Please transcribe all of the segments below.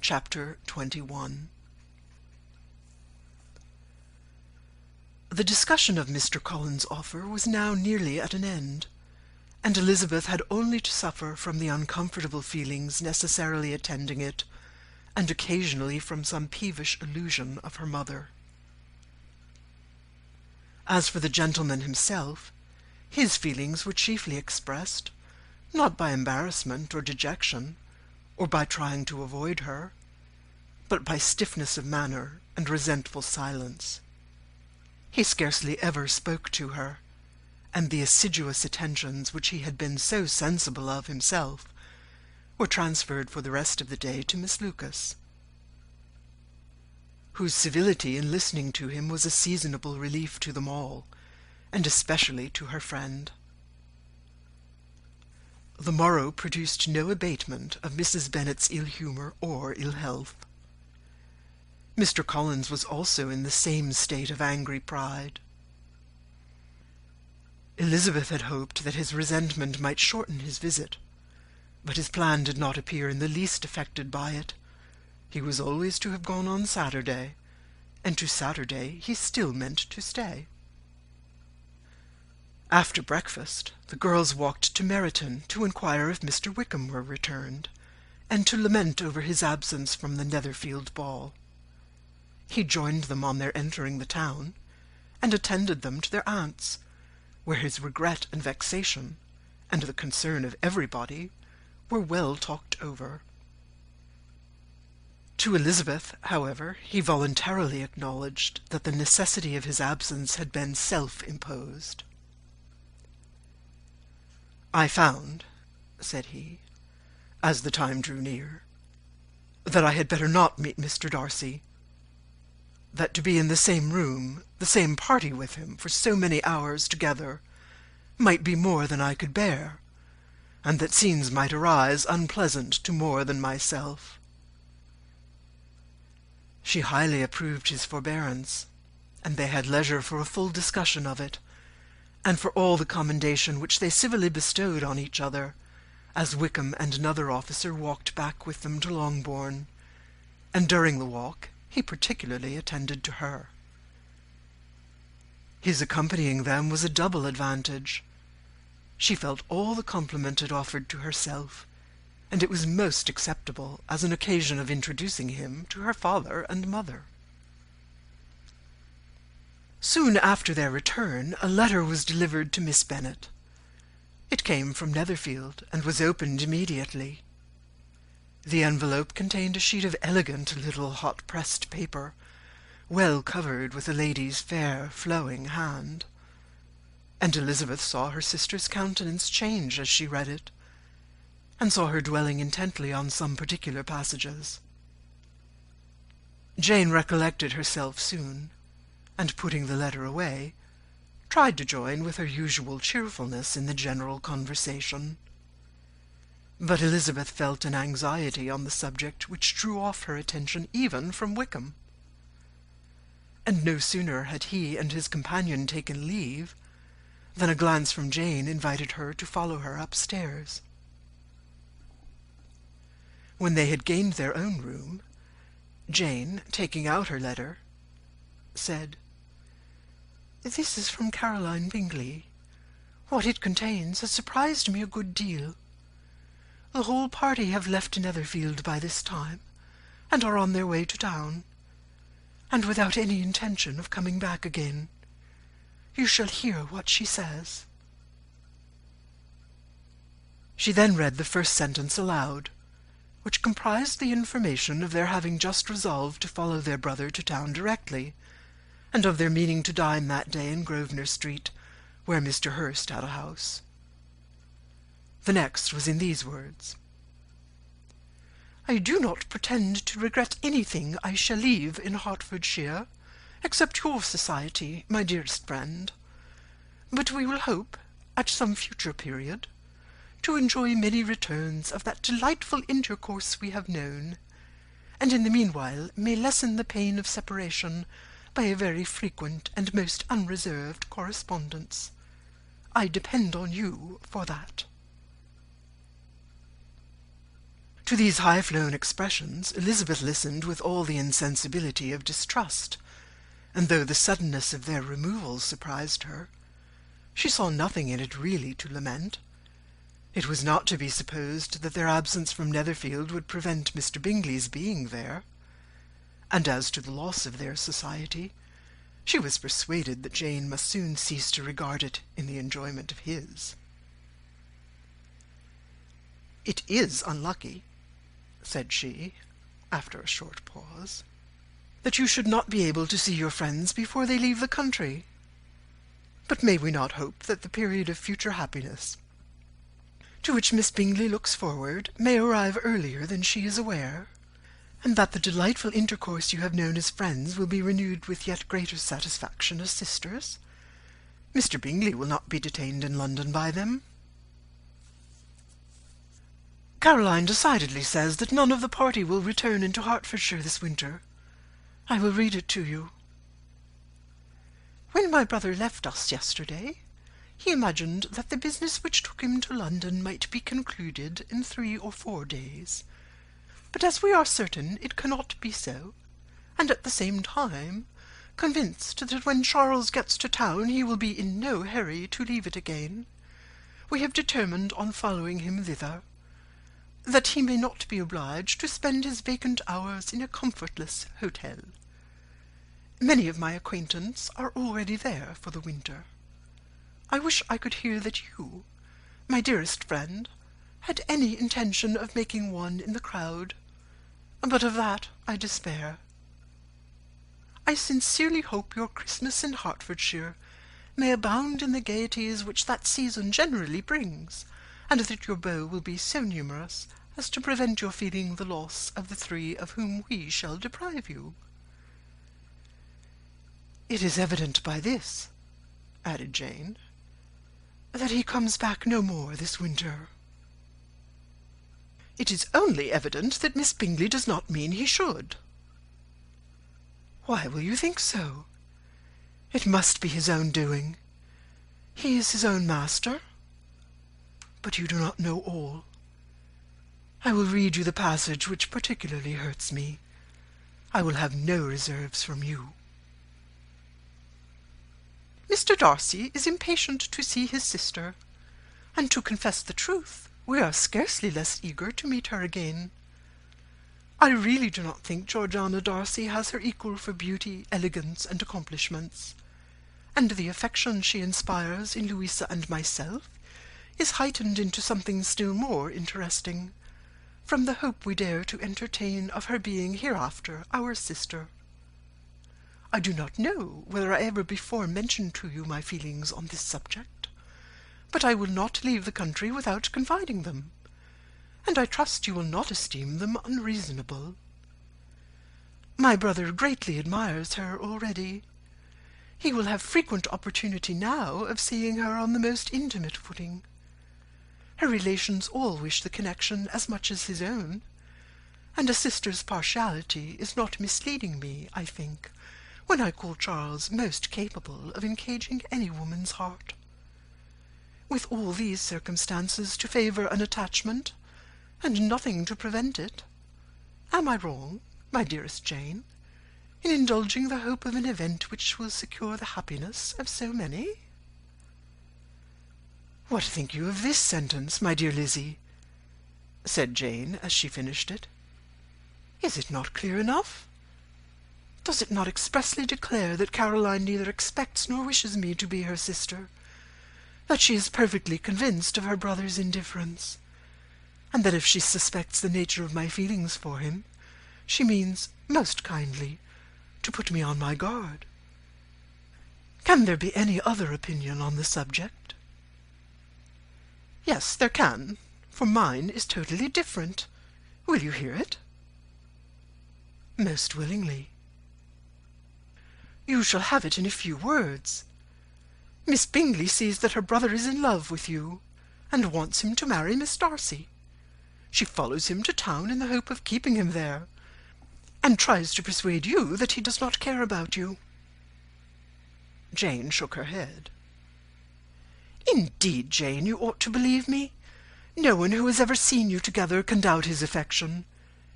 Chapter 21. The discussion of Mr. Collins's offer was now nearly at an end, and Elizabeth had only to suffer from the uncomfortable feelings necessarily attending it, and occasionally from some peevish allusion of her mother. As for the gentleman himself, his feelings were chiefly expressed, not by embarrassment or dejection, or by trying to avoid her, but by stiffness of manner and resentful silence. He scarcely ever spoke to her, and the assiduous attentions which he had been so sensible of himself were transferred for the rest of the day to Miss Lucas, whose civility in listening to him was a seasonable relief to them all, and especially to her friend. The morrow produced no abatement of Mrs. Bennet's ill-humour or ill-health. Mr. Collins was also in the same state of angry pride. Elizabeth had hoped that his resentment might shorten his visit, but his plan did not appear in the least affected by it. He was always to have gone on Saturday, and to Saturday he still meant to stay. After breakfast, the girls walked to Meryton to inquire if Mr. Wickham were returned, and to lament over his absence from the Netherfield ball. He joined them on their entering the town, and attended them to their aunt's, where his regret and vexation, and the concern of everybody, were well talked over. To Elizabeth, however, he voluntarily acknowledged that the necessity of his absence had been self-imposed. "I found," said he, as the time drew near, "that I had better not meet Mr. Darcy, that to be in the same room, the same party with him, for so many hours together, might be more than I could bear, and that scenes might arise unpleasant to more than myself." She highly approved his forbearance, and they had leisure for a full discussion of it, and for all the commendation which they civilly bestowed on each other, as Wickham and another officer walked back with them to Longbourn, and during the walk he particularly attended to her. His accompanying them was a double advantage. She felt all the compliment it offered to herself, and it was most acceptable as an occasion of introducing him to her father and mother. Soon after their return, a letter was delivered to Miss Bennet. It came from Netherfield, and was opened immediately. The envelope contained a sheet of elegant little hot-pressed paper, well covered with a lady's fair flowing hand, and Elizabeth saw her sister's countenance change as she read it, and saw her dwelling intently on some particular passages. Jane recollected herself soon, and putting the letter away, tried to join with her usual cheerfulness in the general conversation. But Elizabeth felt an anxiety on the subject which drew off her attention even from Wickham. And no sooner had he and his companion taken leave, than a glance from Jane invited her to follow her upstairs. When they had gained their own room, Jane, taking out her letter, said, "This is from Caroline Bingley. What it contains has surprised me a good deal. The whole party have left Netherfield by this time, and are on their way to town, and without any intention of coming back again. You shall hear what she says." She then read the first sentence aloud, which comprised the information of their having just resolved to follow their brother to town directly, and of their meaning to dine that day in Grosvenor Street, where Mr. Hurst had a house. The next was in these words: "I do not pretend to regret anything I shall leave in Hertfordshire, except your society, my dearest friend, but we will hope, at some future period, to enjoy many returns of that delightful intercourse we have known, and in the meanwhile may lessen the pain of separation by a very frequent and most unreserved correspondence. I depend on you for that." To these high-flown expressions Elizabeth listened with all the insensibility of distrust, and though the suddenness of their removal surprised her, she saw nothing in it really to lament. It was not to be supposed that their absence from Netherfield would prevent Mr. Bingley's being there, and as to the loss of their society, she was persuaded that Jane must soon cease to regard it in the enjoyment of his. "It is unlucky," said she, after a short pause, "that you should not be able to see your friends before they leave the country. But may we not hope that the period of future happiness, to which Miss Bingley looks forward, may arrive earlier than she is aware, and that the delightful intercourse you have known as friends will be renewed with yet greater satisfaction as sisters? Mr. Bingley will not be detained in London by them." "Caroline decidedly says that none of the party will return into Hertfordshire this winter. I will read it to you. When my brother left us yesterday, he imagined that the business which took him to London might be concluded in 3 or 4 days, but as we are certain it cannot be so, and at the same time convinced that when Charles gets to town he will be in no hurry to leave it again, we have determined on following him thither, that he may not be obliged to spend his vacant hours in a comfortless hotel. Many of my acquaintance are already there for the winter. I wish I could hear that you, my dearest friend, had any intention of making one in the crowd, but of that I despair. I sincerely hope your Christmas in Hertfordshire may abound in the gaieties which that season generally brings, and that your beaux will be so numerous as to prevent your feeling the loss of the 3 of whom we shall deprive you. It is evident by this," added Jane, "that he comes back no more this winter." "It is only evident that Miss Bingley does not mean he should." "Why will you think so? It must be his own doing. He is his own master. But you do not know all. I will read you the passage which particularly hurts me. I will have no reserves from you. Mr. Darcy is impatient to see his sister, and to confess the truth, we are scarcely less eager to meet her again. I really do not think Georgiana Darcy has her equal for beauty, elegance, and accomplishments, and the affection she inspires in Louisa and myself is heightened into something still more interesting, from the hope we dare to entertain of her being hereafter our sister. I do not know whether I ever before mentioned to you my feelings on this subject, but I will not leave the country without confiding them, and I trust you will not esteem them unreasonable. My brother greatly admires her already. He will have frequent opportunity now of seeing her on the most intimate footing. Her relations all wish the connection as much as his own, and a sister's partiality is not misleading me, I think, when I call Charles most capable of engaging any woman's heart. With all these circumstances to favour an attachment, and nothing to prevent it, am I wrong, my dearest Jane, in indulging the hope of an event which will secure the happiness of so many? What think you of this sentence, my dear Lizzie? Said Jane, as she finished it. Is it not clear enough? Does it not expressly declare that Caroline neither expects nor wishes me to be her sister, that she is perfectly convinced of her brother's indifference, and that if she suspects the nature of my feelings for him, she means, most kindly, to put me on my guard? Can there be any other opinion on the subject? Yes, there can, for mine is totally different. Will you hear it? Most willingly. You shall have it in a few words. Miss Bingley sees that her brother is in love with you, and wants him to marry Miss Darcy. She follows him to town in the hope of keeping him there, and tries to persuade you that he does not care about you. Jane shook her head. Indeed, Jane, you ought to believe me. No one who has ever seen you together can doubt his affection.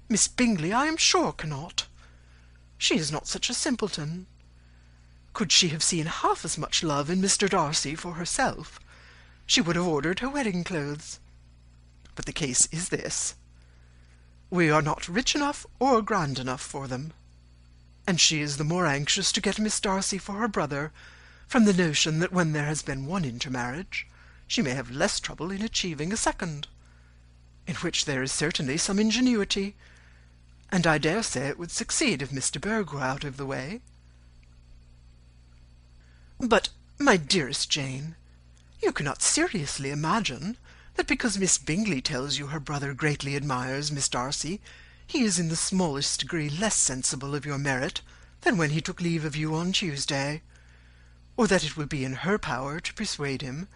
Miss Bingley, I am sure, cannot. She is not such a simpleton. Could she have seen half as much love in Mr. Darcy for herself, she would have ordered her wedding clothes. But the case is this. We are not rich enough or grand enough for them, and she is the more anxious to get Miss Darcy for her brother from the notion that when there has been one intermarriage, she may have less trouble in achieving a second, in which there is certainly some ingenuity, and I dare say it would succeed if Mr. Berg were out of the way. But, my dearest Jane, you cannot seriously imagine that because Miss Bingley tells you her brother greatly admires Miss Darcy, he is in the smallest degree less sensible of your merit than when he took leave of you on Tuesday, or that it would be in her power to persuade him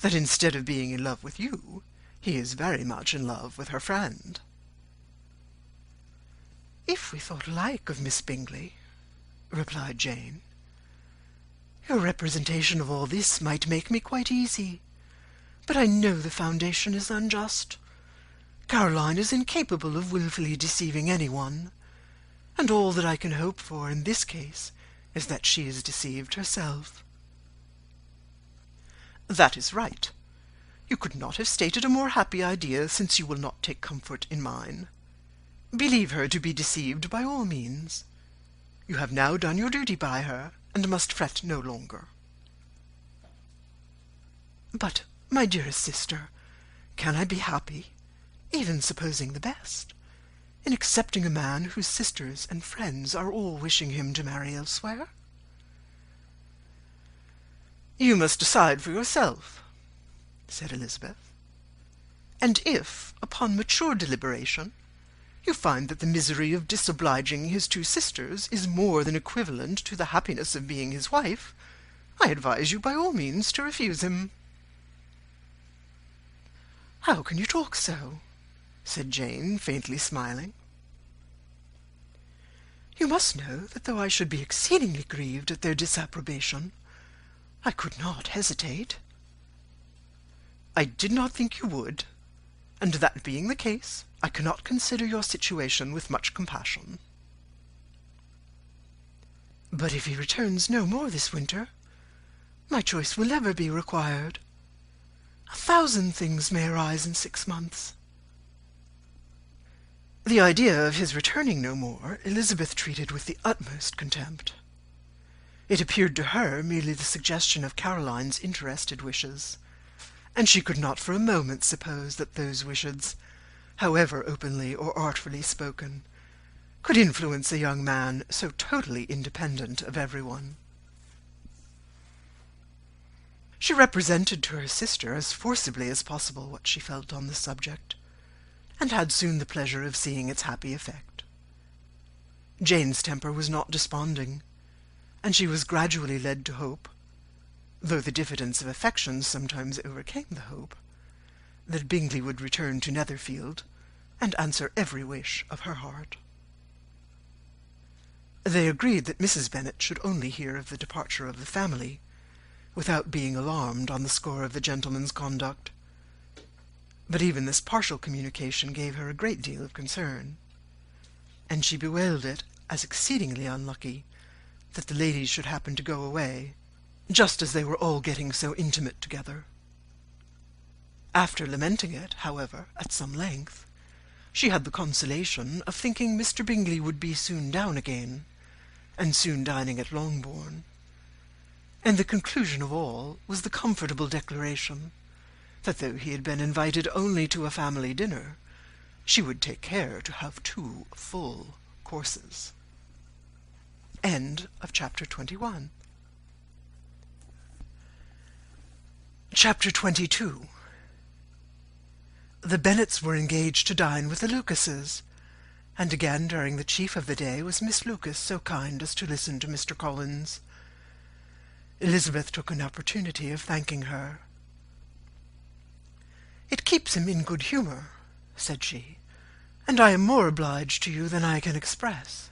that instead of being in love with you, he is very much in love with her friend. If we thought alike of Miss Bingley, replied Jane, your representation of all this might make me quite easy, but I know the foundation is unjust. Caroline is incapable of wilfully deceiving anyone, and all that I can hope for in this case is that she is deceived herself. That is right. You could not have stated a more happy idea, since you will not take comfort in mine. Believe her to be deceived by all means. You have now done your duty by her, and must fret no longer. But, my dearest sister, can I be happy, even supposing the best, in accepting a man whose sisters and friends are all wishing him to marry elsewhere? You must decide for yourself, said Elizabeth, and if, upon mature deliberation, you find that the misery of disobliging his two sisters is more than equivalent to the happiness of being his wife, I advise you by all means to refuse him. How can you talk so? Said Jane, faintly smiling. You must know that though I should be exceedingly grieved at their disapprobation, I could not hesitate. I did not think you would, and that being the case, I cannot consider your situation with much compassion. But if he returns no more this winter, my choice will never be required. 1,000 things may arise in 6 months. The idea of his returning no more Elizabeth treated with the utmost contempt. It appeared to her merely the suggestion of Caroline's interested wishes, and she could not for a moment suppose that those wishes, however openly or artfully spoken, could influence a young man so totally independent of everyone. She represented to her sister as forcibly as possible what she felt on the subject, and had soon the pleasure of seeing its happy effect. Jane's temper was not desponding, and she was gradually led to hope, though the diffidence of affection sometimes overcame the hope, that Bingley would return to Netherfield, and answer every wish of her heart. They agreed that Mrs. Bennet should only hear of the departure of the family, without being alarmed on the score of the gentleman's conduct, but even this partial communication gave her a great deal of concern, and she bewailed it as exceedingly unlucky that the ladies should happen to go away, just as they were all getting so intimate together. After lamenting it, however, at some length, she had the consolation of thinking Mr. Bingley would be soon down again, and soon dining at Longbourn, and the conclusion of all was the comfortable declaration that though he had been invited only to a family dinner, she would take care to have 2 full courses. End of chapter 21. Chapter 22. The Bennets were engaged to dine with the Lucases, and again during the chief of the day was Miss Lucas so kind as to listen to Mr. Collins. Elizabeth took an opportunity of thanking her. "It keeps him in good humour," said she, "and I am more obliged to you than I can express."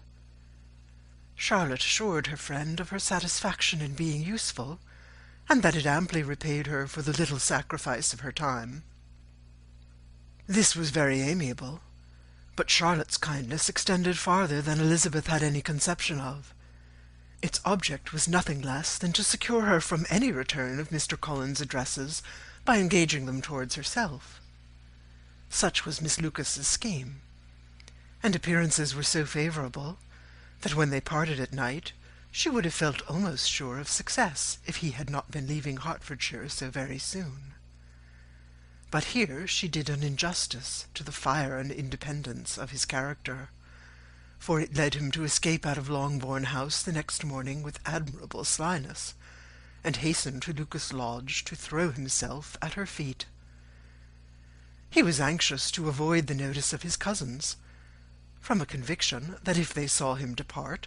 Charlotte assured her friend of her satisfaction in being useful, and that it amply repaid her for the little sacrifice of her time. This was very amiable, but Charlotte's kindness extended farther than Elizabeth had any conception of. Its object was nothing less than to secure her from any return of Mr. Collins's addresses by engaging them towards herself. Such was Miss Lucas's scheme, and appearances were so favourable that when they parted at night she would have felt almost sure of success if he had not been leaving Hertfordshire so very soon. But here she did an injustice to the fire and independence of his character, for it led him to escape out of Longbourn House the next morning with admirable slyness, and hasten to Lucas Lodge to throw himself at her feet. He was anxious to avoid the notice of his cousins, from a conviction that if they saw him depart,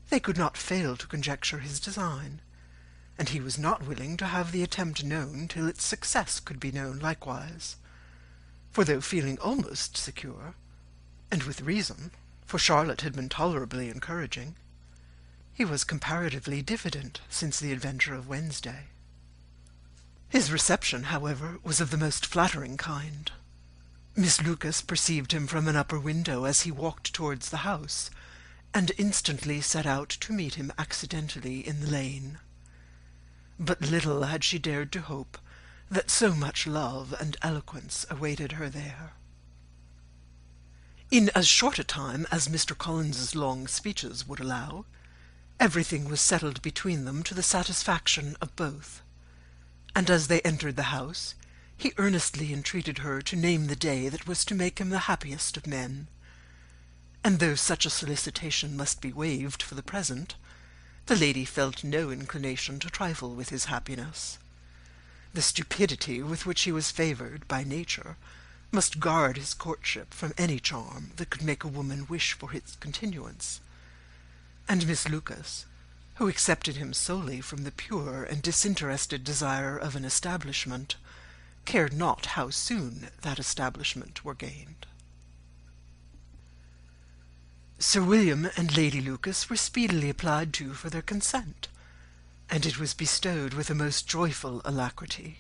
they could not fail to conjecture his design, and he was not willing to have the attempt known till its success could be known likewise. For though feeling almost secure, and with reason, for Charlotte had been tolerably encouraging, he was comparatively diffident since the adventure of Wednesday. His reception, however, was of the most flattering kind. Miss Lucas perceived him from an upper window as he walked towards the house, and instantly set out to meet him accidentally in the lane. But little had she dared to hope that so much love and eloquence awaited her there. In as short a time as Mr. Collins's long speeches would allow, everything was settled between them to the satisfaction of both, and as they entered the house, he earnestly entreated her to name the day that was to make him the happiest of men, and though such a solicitation must be waived for the present, the lady felt no inclination to trifle with his happiness. The stupidity with which he was favoured by nature must guard his courtship from any charm that could make a woman wish for its continuance, and Miss Lucas, who accepted him solely from the pure and disinterested desire of an establishment, cared not how soon that establishment were gained. Sir William and Lady Lucas were speedily applied to for their consent, and it was bestowed with a most joyful alacrity.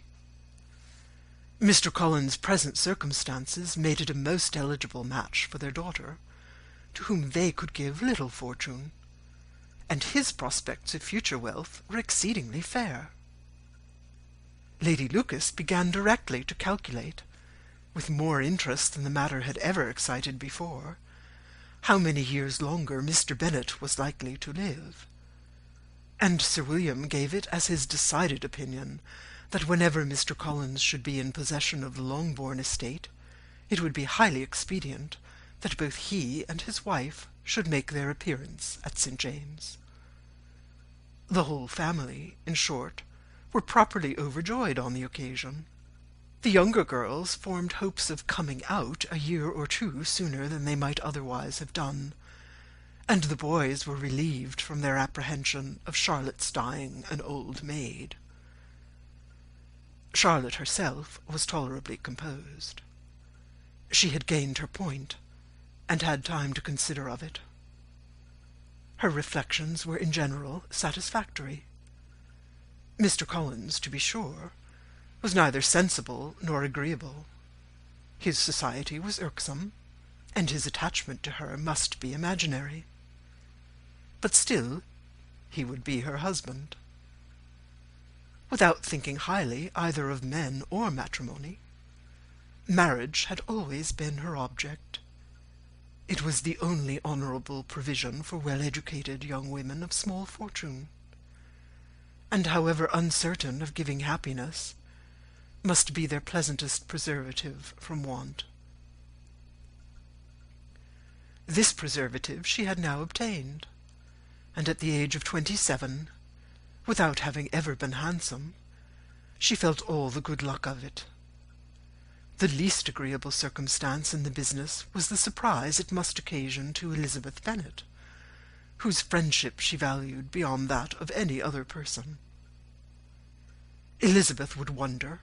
Mr. Collins's present circumstances made it a most eligible match for their daughter, to whom they could give little fortune, and his prospects of future wealth were exceedingly fair. Lady Lucas began directly to calculate, with more interest than the matter had ever excited before, how many years longer Mr. Bennet was likely to live, and Sir William gave it as his decided opinion that whenever Mr. Collins should be in possession of the Longbourn estate, it would be highly expedient that both he and his wife should make their appearance at St. James. The whole family, in short, were properly overjoyed on the occasion. The younger girls formed hopes of coming out a year or two sooner than they might otherwise have done, and the boys were relieved from their apprehension of Charlotte's dying an old maid. Charlotte herself was tolerably composed. She had gained her point, and had time to consider of it. Her reflections were in general satisfactory. Mr. Collins, to be sure, was neither sensible nor agreeable. His society was irksome, and his attachment to her must be imaginary. But still he would be her husband. Without thinking highly either of men or matrimony, marriage had always been her object. It was the only honourable provision for well-educated young women of small fortune, and however uncertain of giving happiness, must be their pleasantest preservative from want. This preservative she had now obtained, and at the age of 27, without having ever been handsome, she felt all the good luck of it. The least agreeable circumstance in the business was the surprise it must occasion to Elizabeth Bennet, whose friendship she valued beyond that of any other person. Elizabeth would wonder,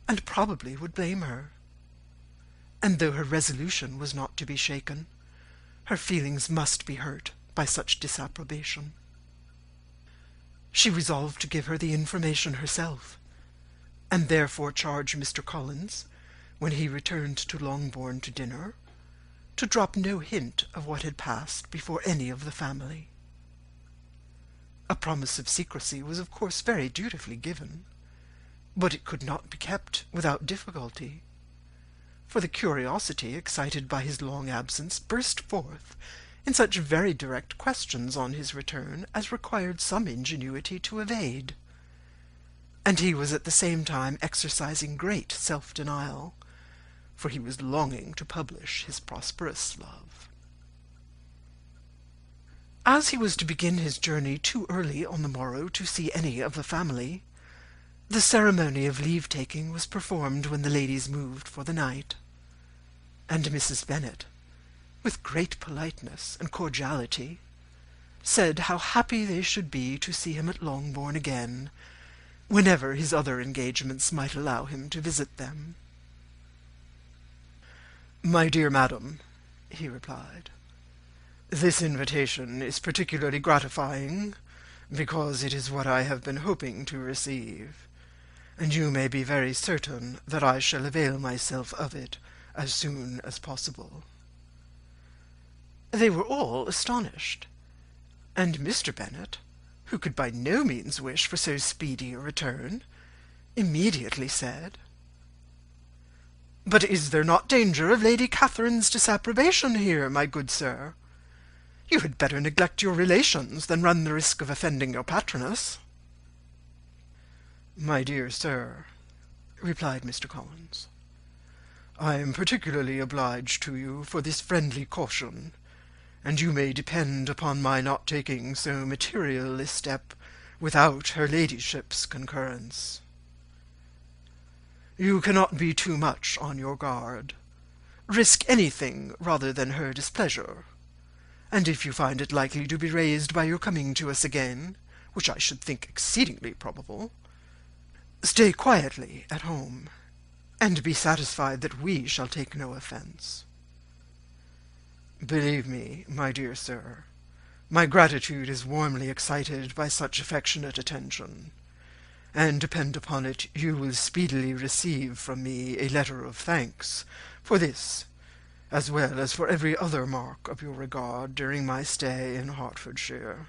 and probably would blame her, and though her resolution was not to be shaken, her feelings must be hurt by such disapprobation. She resolved to give her the information herself, and therefore charge Mr. Collins when he returned to Longbourn to dinner, to drop no hint of what had passed before any of the family. A promise of secrecy was of course very dutifully given, but it could not be kept without difficulty, for the curiosity excited by his long absence burst forth in such very direct questions on his return as required some ingenuity to evade, and he was at the same time exercising great self-denial, for he was longing to publish his prosperous love. As he was to begin his journey too early on the morrow to see any of the family, the ceremony of leave-taking was performed when the ladies moved for the night, and Mrs. Bennet, with great politeness and cordiality, said how happy they should be to see him at Longbourn again, whenever his other engagements might allow him to visit them. "My dear madam," he replied, "this invitation is particularly gratifying, because it is what I have been hoping to receive, and you may be very certain that I shall avail myself of it as soon as possible." They were all astonished, and Mr. Bennet, who could by no means wish for so speedy a return, immediately said, "But is there not danger of Lady Catherine's disapprobation here, my good sir? You had better neglect your relations than run the risk of offending your patroness." "My dear sir," replied Mr. Collins, "I am particularly obliged to you for this friendly caution, and you may depend upon my not taking so material a step without her ladyship's concurrence. You cannot be too much on your guard. Risk anything rather than her displeasure, and if you find it likely to be raised by your coming to us again, which I should think exceedingly probable, stay quietly at home, and be satisfied that we shall take no offence. Believe me, my dear sir, my gratitude is warmly excited by such affectionate attention, and depend upon it you will speedily receive from me a letter of thanks for this, as well as for every other mark of your regard during my stay in Hertfordshire.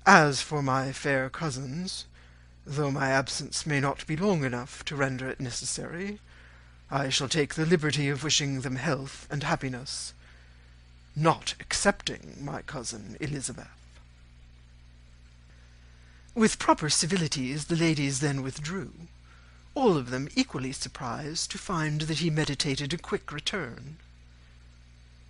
As for my fair cousins, though my absence may not be long enough to render it necessary, I shall take the liberty of wishing them health and happiness, not excepting my cousin Elizabeth." With proper civilities the ladies then withdrew, all of them equally surprised to find that he meditated a quick return.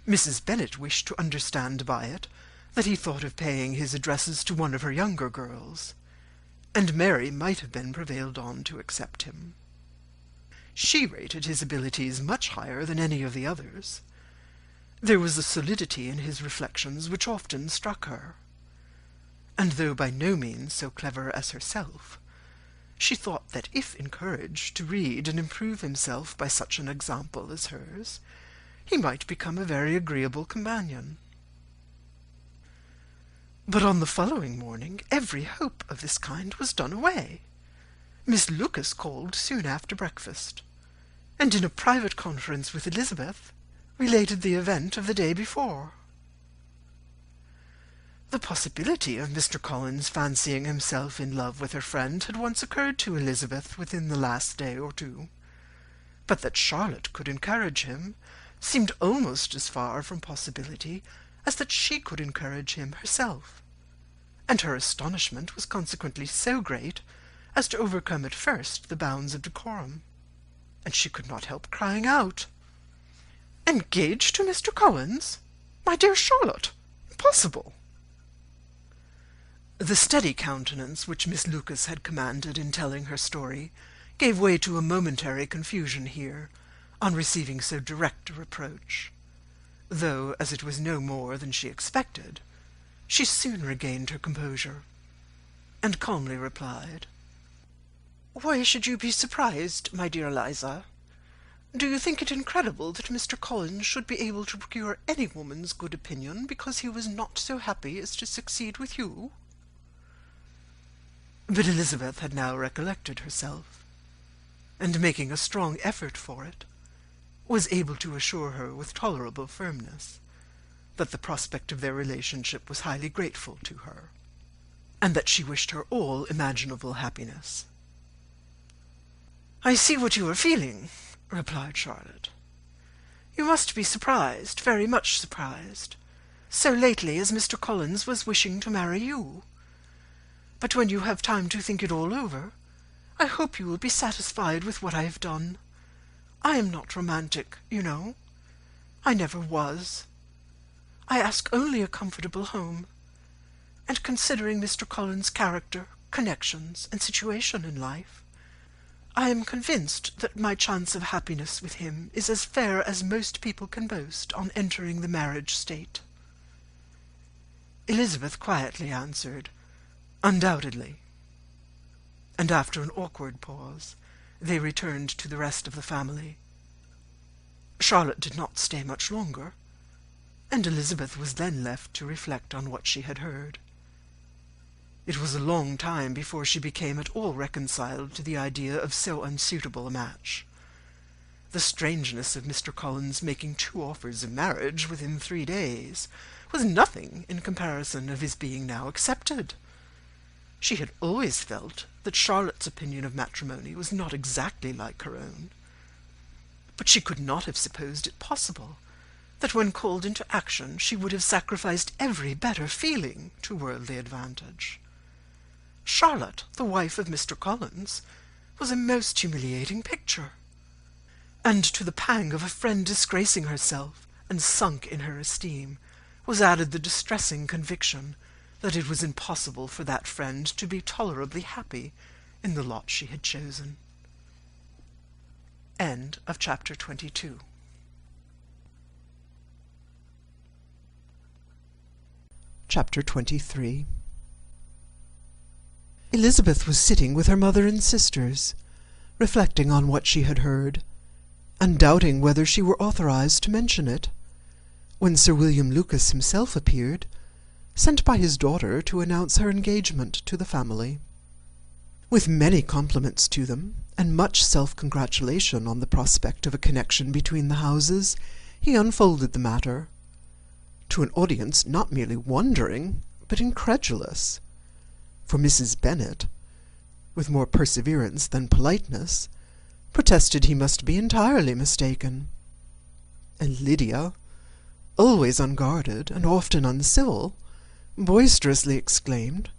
Mrs. Bennet wished to understand by it that he thought of paying his addresses to one of her younger girls, and Mary might have been prevailed on to accept him. She rated his abilities much higher than any of the others. There was a solidity in his reflections which often struck her, and though by no means so clever as herself, she thought that if encouraged to read and improve himself by such an example as hers, he might become a very agreeable companion. But on the following morning every hope of this kind was done away. Miss Lucas called soon after breakfast, and in a private conference with Elizabeth related the event of the day before. The possibility of Mr. Collins fancying himself in love with her friend had once occurred to Elizabeth within the last day or two, but that Charlotte could encourage him seemed almost as far from possibility as that she could encourage him herself, and her astonishment was consequently so great as to overcome at first the bounds of decorum, and she could not help crying out, "Engaged to Mr. Collins? My dear Charlotte, impossible!" The steady countenance which Miss Lucas had commanded in telling her story gave way to a momentary confusion here, on receiving so direct a reproach, though, as it was no more than she expected, she soon regained her composure, and calmly replied, "Why should you be surprised, my dear Eliza? Do you think it incredible that Mr. Collins should be able to procure any woman's good opinion because he was not so happy as to succeed with you?" But Elizabeth had now recollected herself, and making a strong effort for it, was able to assure her with tolerable firmness that the prospect of their relationship was highly grateful to her, and that she wished her all imaginable happiness. "I see what you are feeling," replied Charlotte. "You must be surprised, very much surprised, so lately as Mr. Collins was wishing to marry you. But when you have time to think it all over, I hope you will be satisfied with what I have done. I am not romantic, you know. I never was. I ask only a comfortable home, and considering Mr. Collins' character, connections, and situation in life, I am convinced that my chance of happiness with him is as fair as most people can boast on entering the marriage state." Elizabeth quietly answered, "Undoubtedly." And after an awkward pause, they returned to the rest of the family. Charlotte did not stay much longer, and Elizabeth was then left to reflect on what she had heard. It was a long time before she became at all reconciled to the idea of so unsuitable a match. The strangeness of Mr. Collins making 2 offers of marriage within 3 days was nothing in comparison of his being now accepted. She had always felt that Charlotte's opinion of matrimony was not exactly like her own, but she could not have supposed it possible that when called into action she would have sacrificed every better feeling to worldly advantage. Charlotte, the wife of Mr. Collins, was a most humiliating picture, and to the pang of a friend disgracing herself and sunk in her esteem was added the distressing conviction that it was impossible for that friend to be tolerably happy in the lot she had chosen. End of chapter 22. Chapter 23. Elizabeth was sitting with her mother and sisters, reflecting on what she had heard, and doubting whether she were authorized to mention it, when Sir William Lucas himself appeared, sent by his daughter to announce her engagement to the family. With many compliments to them, and much self-congratulation on the prospect of a connection between the houses, he unfolded the matter, to an audience not merely wondering, but incredulous, for Mrs. Bennet, with more perseverance than politeness, protested he must be entirely mistaken, and Lydia, always unguarded and often uncivil, boisterously exclaimed,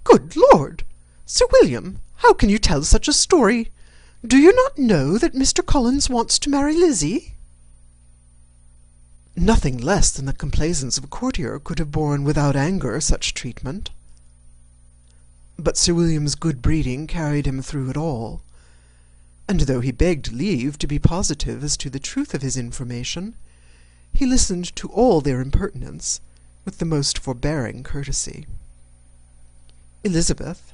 "Good Lord! Sir William, how can you tell such a story? Do you not know that Mr. Collins wants to marry Lizzie?" Nothing less than the complaisance of a courtier could have borne without anger such treatment. But Sir William's good breeding carried him through it all, and though he begged leave to be positive as to the truth of his information, he listened to all their impertinence with the most forbearing courtesy. Elizabeth,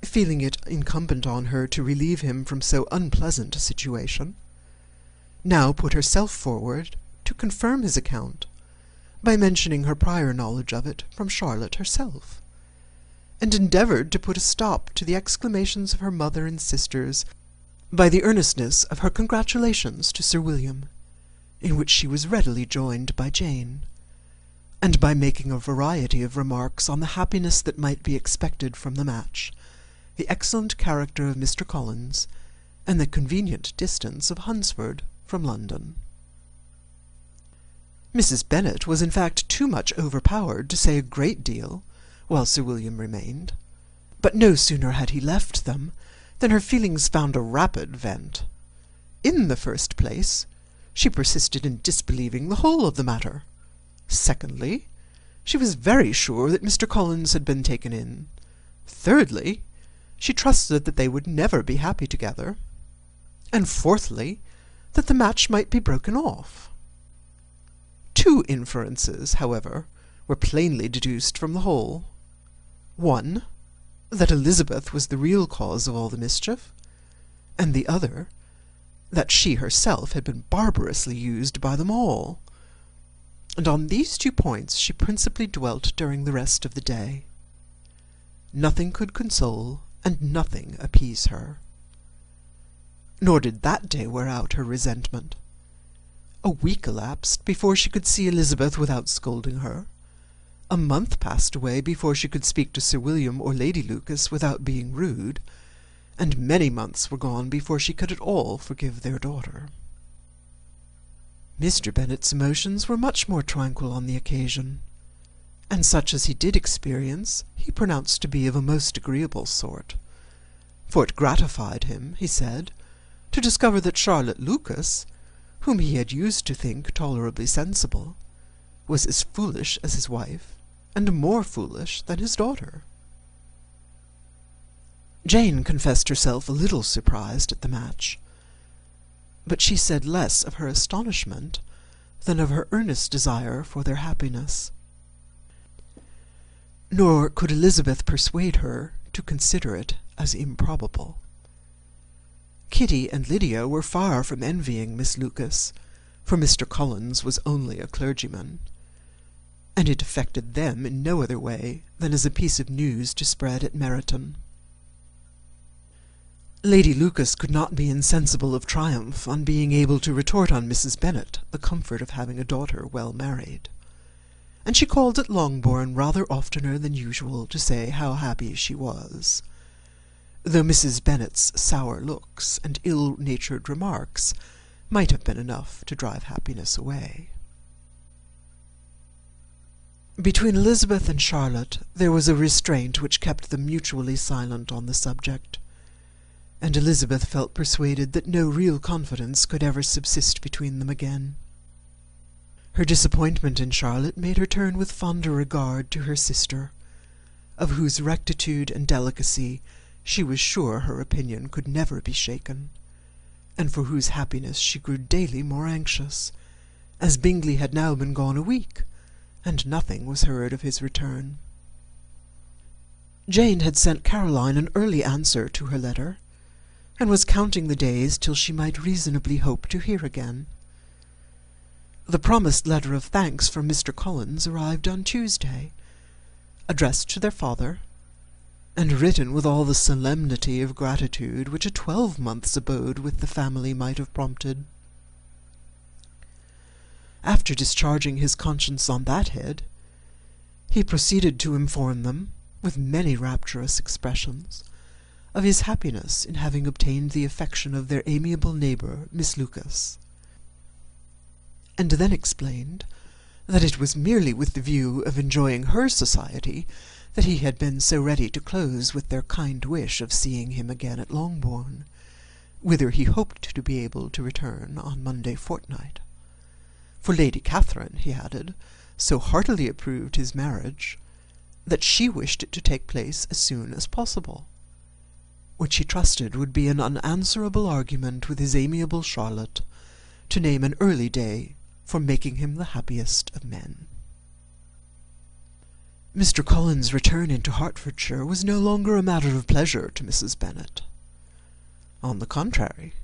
feeling it incumbent on her to relieve him from so unpleasant a situation, now put herself forward to confirm his account by mentioning her prior knowledge of it from Charlotte herself, and endeavoured to put a stop to the exclamations of her mother and sisters by the earnestness of her congratulations to Sir William, in which she was readily joined by Jane, and by making a variety of remarks on the happiness that might be expected from the match, the excellent character of Mr. Collins, and the convenient distance of Hunsford from London. Mrs. Bennet was in fact too much overpowered to say a great deal while Sir William remained, but no sooner had he left them than her feelings found a rapid vent. In the first place, she persisted in disbelieving the whole of the matter. Secondly, she was very sure that Mr. Collins had been taken in. Thirdly, she trusted that they would never be happy together. And fourthly, that the match might be broken off. 2 inferences, however, were plainly deduced from the whole. 1, that Elizabeth was the real cause of all the mischief, and the other, that she herself had been barbarously used by them all, and on these 2 points she principally dwelt during the rest of the day. Nothing could console, and nothing appease her. nor did that day wear out her resentment. A week elapsed before she could see Elizabeth without scolding her. A month passed away before she could speak to Sir William or Lady Lucas without being rude, and many months were gone before she could at all forgive their daughter. Mr. Bennet's emotions were much more tranquil on the occasion, and such as he did experience he pronounced to be of a most agreeable sort, for it gratified him, he said, to discover that Charlotte Lucas, whom he had used to think tolerably sensible, was as foolish as his wife, and more foolish than his daughter. Jane confessed herself a little surprised at the match, but she said less of her astonishment than of her earnest desire for their happiness. Nor could Elizabeth persuade her to consider it as improbable. Kitty and Lydia were far from envying Miss Lucas, for Mr. Collins was only a clergyman, and it affected them in no other way than as a piece of news to spread at Meryton. Lady Lucas could not be insensible of triumph on being able to retort on Mrs. Bennet the comfort of having a daughter well married, and she called at Longbourn rather oftener than usual to say how happy she was, though Mrs. Bennet's sour looks and ill-natured remarks might have been enough to drive happiness away. Between Elizabeth and Charlotte there was a restraint which kept them mutually silent on the subject, and Elizabeth felt persuaded that no real confidence could ever subsist between them again. Her disappointment in Charlotte made her turn with fonder regard to her sister, of whose rectitude and delicacy she was sure her opinion could never be shaken, and for whose happiness she grew daily more anxious, as Bingley had now been gone a week, and nothing was heard of his return. Jane had sent Caroline an early answer to her letter, and was counting the days till she might reasonably hope to hear again. The promised letter of thanks from Mr. Collins arrived on Tuesday, addressed to their father, and written with all the solemnity of gratitude which a 12-month's abode with the family might have prompted. After discharging his conscience on that head, he proceeded to inform them, with many rapturous expressions, of his happiness in having obtained the affection of their amiable neighbour, Miss Lucas, and then explained that it was merely with the view of enjoying her society that he had been so ready to close with their kind wish of seeing him again at Longbourn, whither he hoped to be able to return on Monday fortnight. For Lady Catherine, he added, so heartily approved his marriage, that she wished it to take place as soon as possible, which he trusted would be an unanswerable argument with his amiable Charlotte to name an early day for making him the happiest of men. Mr. Collins' return into Hertfordshire was no longer a matter of pleasure to Mrs. Bennet. On the contrary,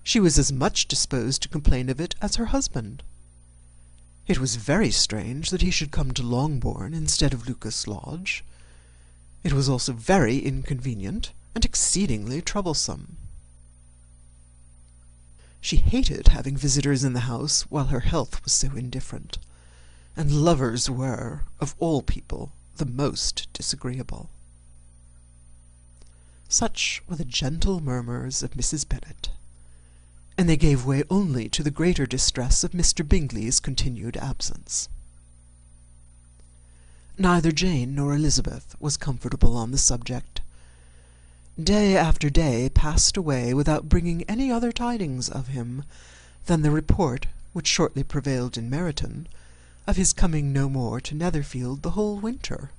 she was as much disposed to complain of it as her husband. It was very strange that he should come to Longbourn instead of Lucas Lodge. It was also very inconvenient and exceedingly troublesome. She hated having visitors in the house while her health was so indifferent, and lovers were, of all people, the most disagreeable. Such were the gentle murmurs of Mrs. Bennet, and they gave way only to the greater distress of Mr. Bingley's continued absence. Neither Jane nor Elizabeth was comfortable on the subject. Day after day passed away without bringing any other tidings of him than the report which shortly prevailed in Meryton of his coming no more to Netherfield the whole winter,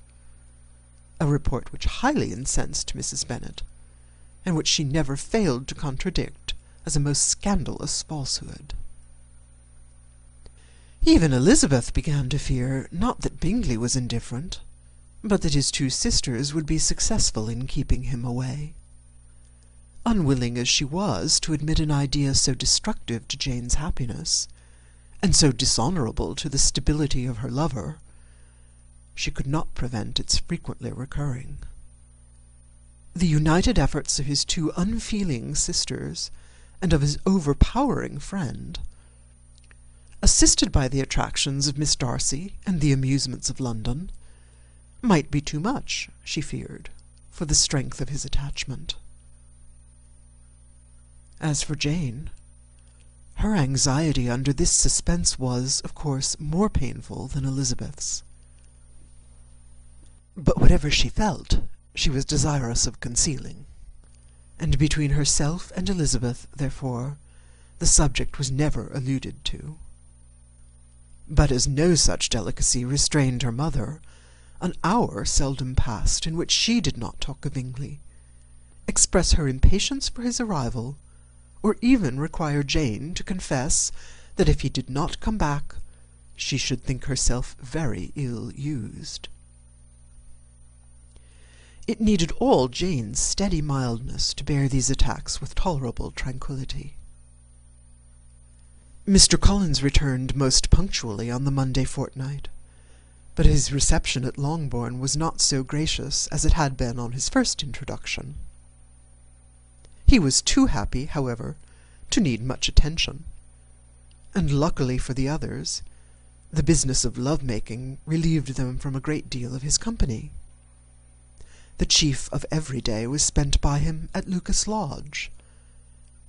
a report which highly incensed Mrs. Bennet, and which she never failed to contradict as a most scandalous falsehood. Even Elizabeth began to fear, not that Bingley was indifferent, but that his two sisters would be successful in keeping him away. Unwilling as she was to admit an idea so destructive to Jane's happiness, and so dishonourable to the stability of her lover, she could not prevent its frequently recurring. The united efforts of his two unfeeling sisters and of his overpowering friend, assisted by the attractions of Miss Darcy and the amusements of London, might be too much, she feared, for the strength of his attachment. As for Jane, her anxiety under this suspense was, of course, more painful than Elizabeth's. But whatever she felt, she was desirous of concealing, and between herself and Elizabeth, therefore, the subject was never alluded to. But as no such delicacy restrained her mother, an hour seldom passed in which she did not talk of Bingley, express her impatience for his arrival, or even require Jane to confess that if he did not come back, she should think herself very ill used. It needed all Jane's steady mildness to bear these attacks with tolerable tranquillity. Mr. Collins returned most punctually on the Monday fortnight, but his reception at Longbourn was not so gracious as it had been on his first introduction. He was too happy, however, to need much attention, and luckily for the others, the business of love-making relieved them from a great deal of his company. The chief of every day was spent by him at Lucas Lodge,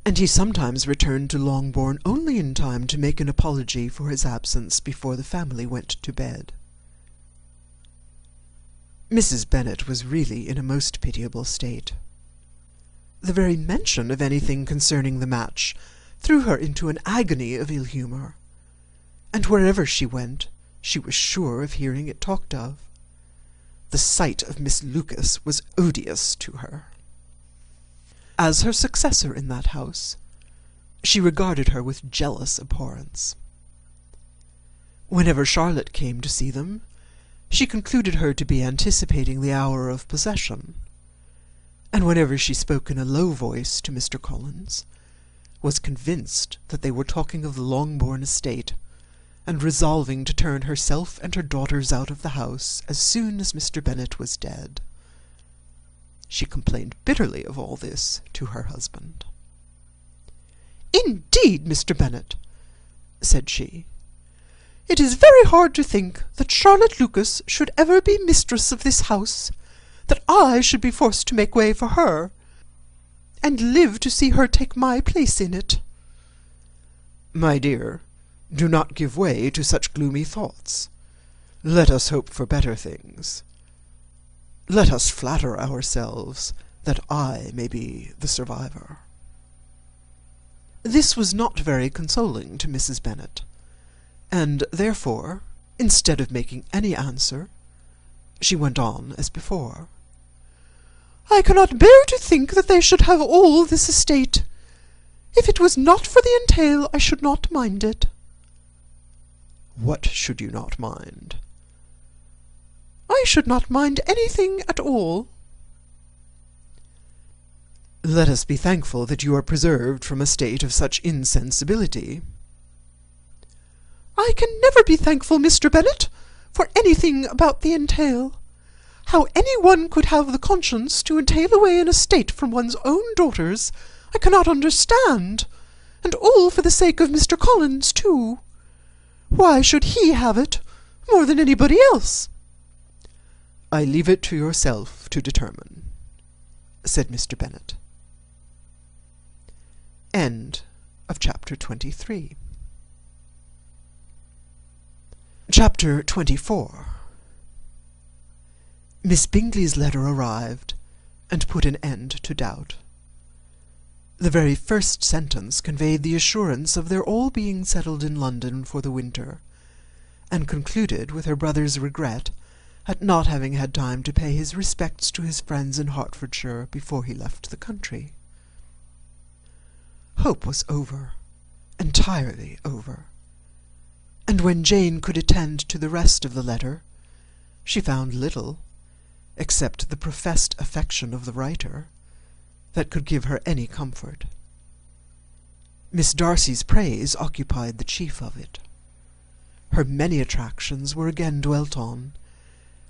and he sometimes returned to Longbourn only in time to make an apology for his absence before the family went to bed. Mrs. Bennet was really in a most pitiable state. The very mention of anything concerning the match threw her into an agony of ill-humour, and wherever she went, she was sure of hearing it talked of. The sight of Miss Lucas was odious to her. As her successor in that house, she regarded her with jealous abhorrence. Whenever Charlotte came to see them, she concluded her to be anticipating the hour of possession, and whenever she spoke in a low voice to Mr. Collins, was convinced that they were talking of the Longbourn estate, and resolving to turn herself and her daughters out of the house as soon as Mr. Bennet was dead. She complained bitterly of all this to her husband. "Indeed, Mr. Bennet," said she, "it is very hard to think that Charlotte Lucas should ever be mistress of this house, that I should be forced to make way for her, and live to see her take my place in it." "My dear, do not give way to such gloomy thoughts. Let us hope for better things. Let us flatter ourselves that I may be the survivor." This was not very consoling to Mrs. Bennet, and therefore, instead of making any answer, she went on as before. "I cannot bear to think that they should have all this estate. If it was not for the entail, I should not mind it." "What should you not mind?" "I should not mind anything at all." "Let us be thankful that you are preserved from a state of such insensibility." "I can never be thankful, Mr. Bennet, for anything about the entail. How any one could have the conscience to entail away an estate from one's own daughters, I cannot understand, and all for the sake of Mr. Collins, too. Why should he have it more than anybody else?" "I leave it to yourself to determine," said Mr. Bennet. End of chapter 23. Chapter 24. Miss Bingley's letter arrived, and put an end to doubt. The very first sentence conveyed the assurance of their all being settled in London for the winter, and concluded with her brother's regret at not having had time to pay his respects to his friends in Hertfordshire before he left the country. Hope was over, entirely over, and when Jane could attend to the rest of the letter, she found little, except the professed affection of the writer, that could give her any comfort. Miss Darcy's praise occupied the chief of it. Her many attractions were again dwelt on,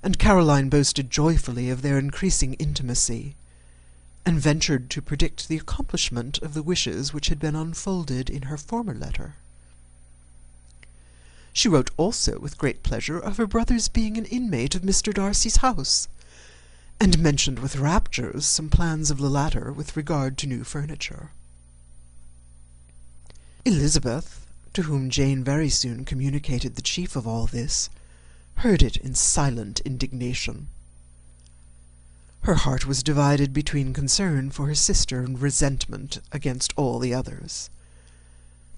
and Caroline boasted joyfully of their increasing intimacy, and ventured to predict the accomplishment of the wishes which had been unfolded in her former letter. She wrote also with great pleasure of her brother's being an inmate of Mr. Darcy's house, and mentioned with raptures some plans of the latter with regard to new furniture. Elizabeth, to whom Jane very soon communicated the chief of all this, heard it in silent indignation. Her heart was divided between concern for her sister and resentment against all the others.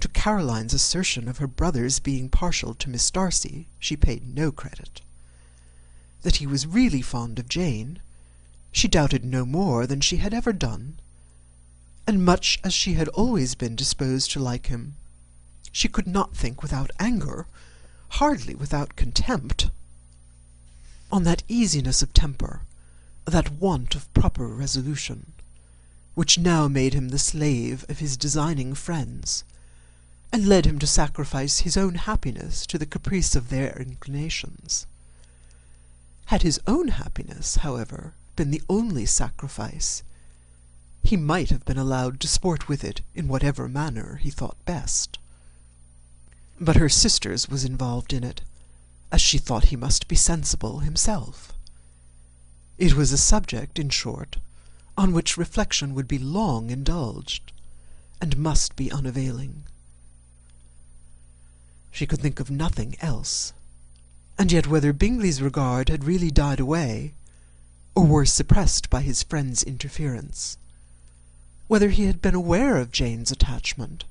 To Caroline's assertion of her brother's being partial to Miss Darcy she paid no credit. That he was really fond of Jane, she doubted no more than she had ever done, and much as she had always been disposed to like him, she could not think without anger, hardly without contempt, on that easiness of temper, that want of proper resolution, which now made him the slave of his designing friends, and led him to sacrifice his own happiness to the caprice of their inclinations. Had his own happiness, however, been the only sacrifice, he might have been allowed to sport with it in whatever manner he thought best. But her sister's was involved in it, as she thought he must be sensible himself. It was a subject, in short, on which reflection would be long indulged, and must be unavailing. She could think of nothing else, and yet whether Bingley's regard had really died away, or were suppressed by his friend's interference, whether he had been aware of Jane's attachment,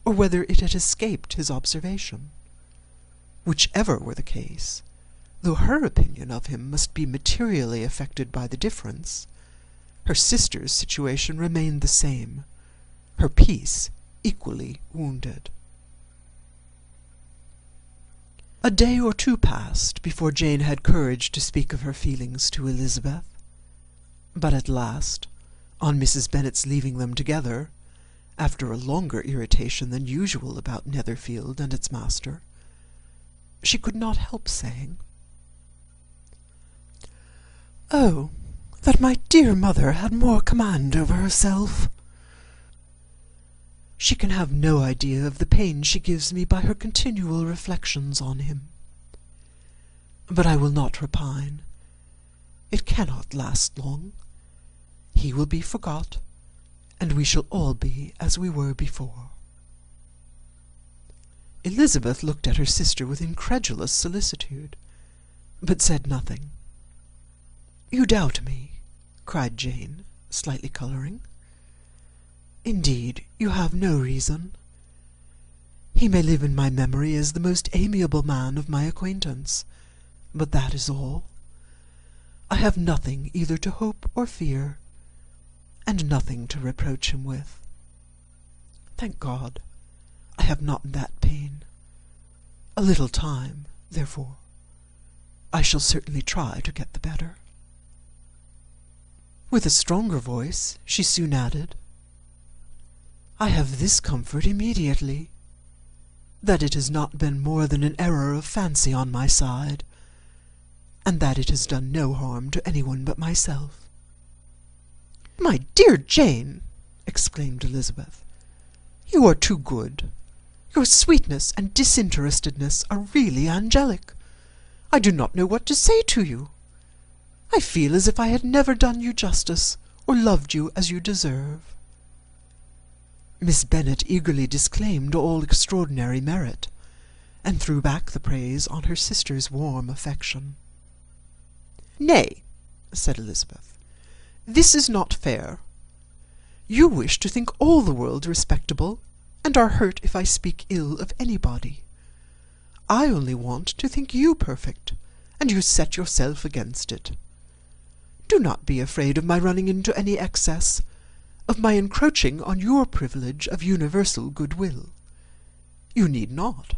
or whether it had escaped his observation, whichever were the case, though her opinion of him must be materially affected by the difference, her sister's situation remained the same, her peace equally wounded. A day or two passed before Jane had courage to speak of her feelings to Elizabeth, but at last, on Mrs. Bennet's leaving them together, after a longer irritation than usual about Netherfield and its master, she could not help saying, "Oh, that my dear mother had more command over herself! She can have no idea of the pain she gives me by her continual reflections on him. But I will not repine. It cannot last long. He will be forgot, and we shall all be as we were before." Elizabeth looked at her sister with incredulous solicitude, but said nothing. "You doubt me," cried Jane, slightly colouring. "Indeed, you have no reason. He may live in my memory as the most amiable man of my acquaintance, but that is all. I have nothing either to hope or fear, and nothing to reproach him with. Thank God, I have not that pain. A little time, therefore. I shall certainly try to get the better." With a stronger voice, she soon added, "I have this comfort immediately, that it has not been more than an error of fancy on my side, and that it has done no harm to anyone but myself." "My dear Jane," exclaimed Elizabeth, "you are too good. Your sweetness and disinterestedness are really angelic. I do not know what to say to you. I feel as if I had never done you justice, or loved you as you deserve." Miss Bennet eagerly disclaimed all extraordinary merit, and threw back the praise on her sister's warm affection. "Nay," said Elizabeth, "this is not fair. You wish to think all the world respectable, and are hurt if I speak ill of anybody. I only want to think you perfect, and you set yourself against it. Do not be afraid of my running into any excess, of my encroaching on your privilege of universal goodwill. You need not.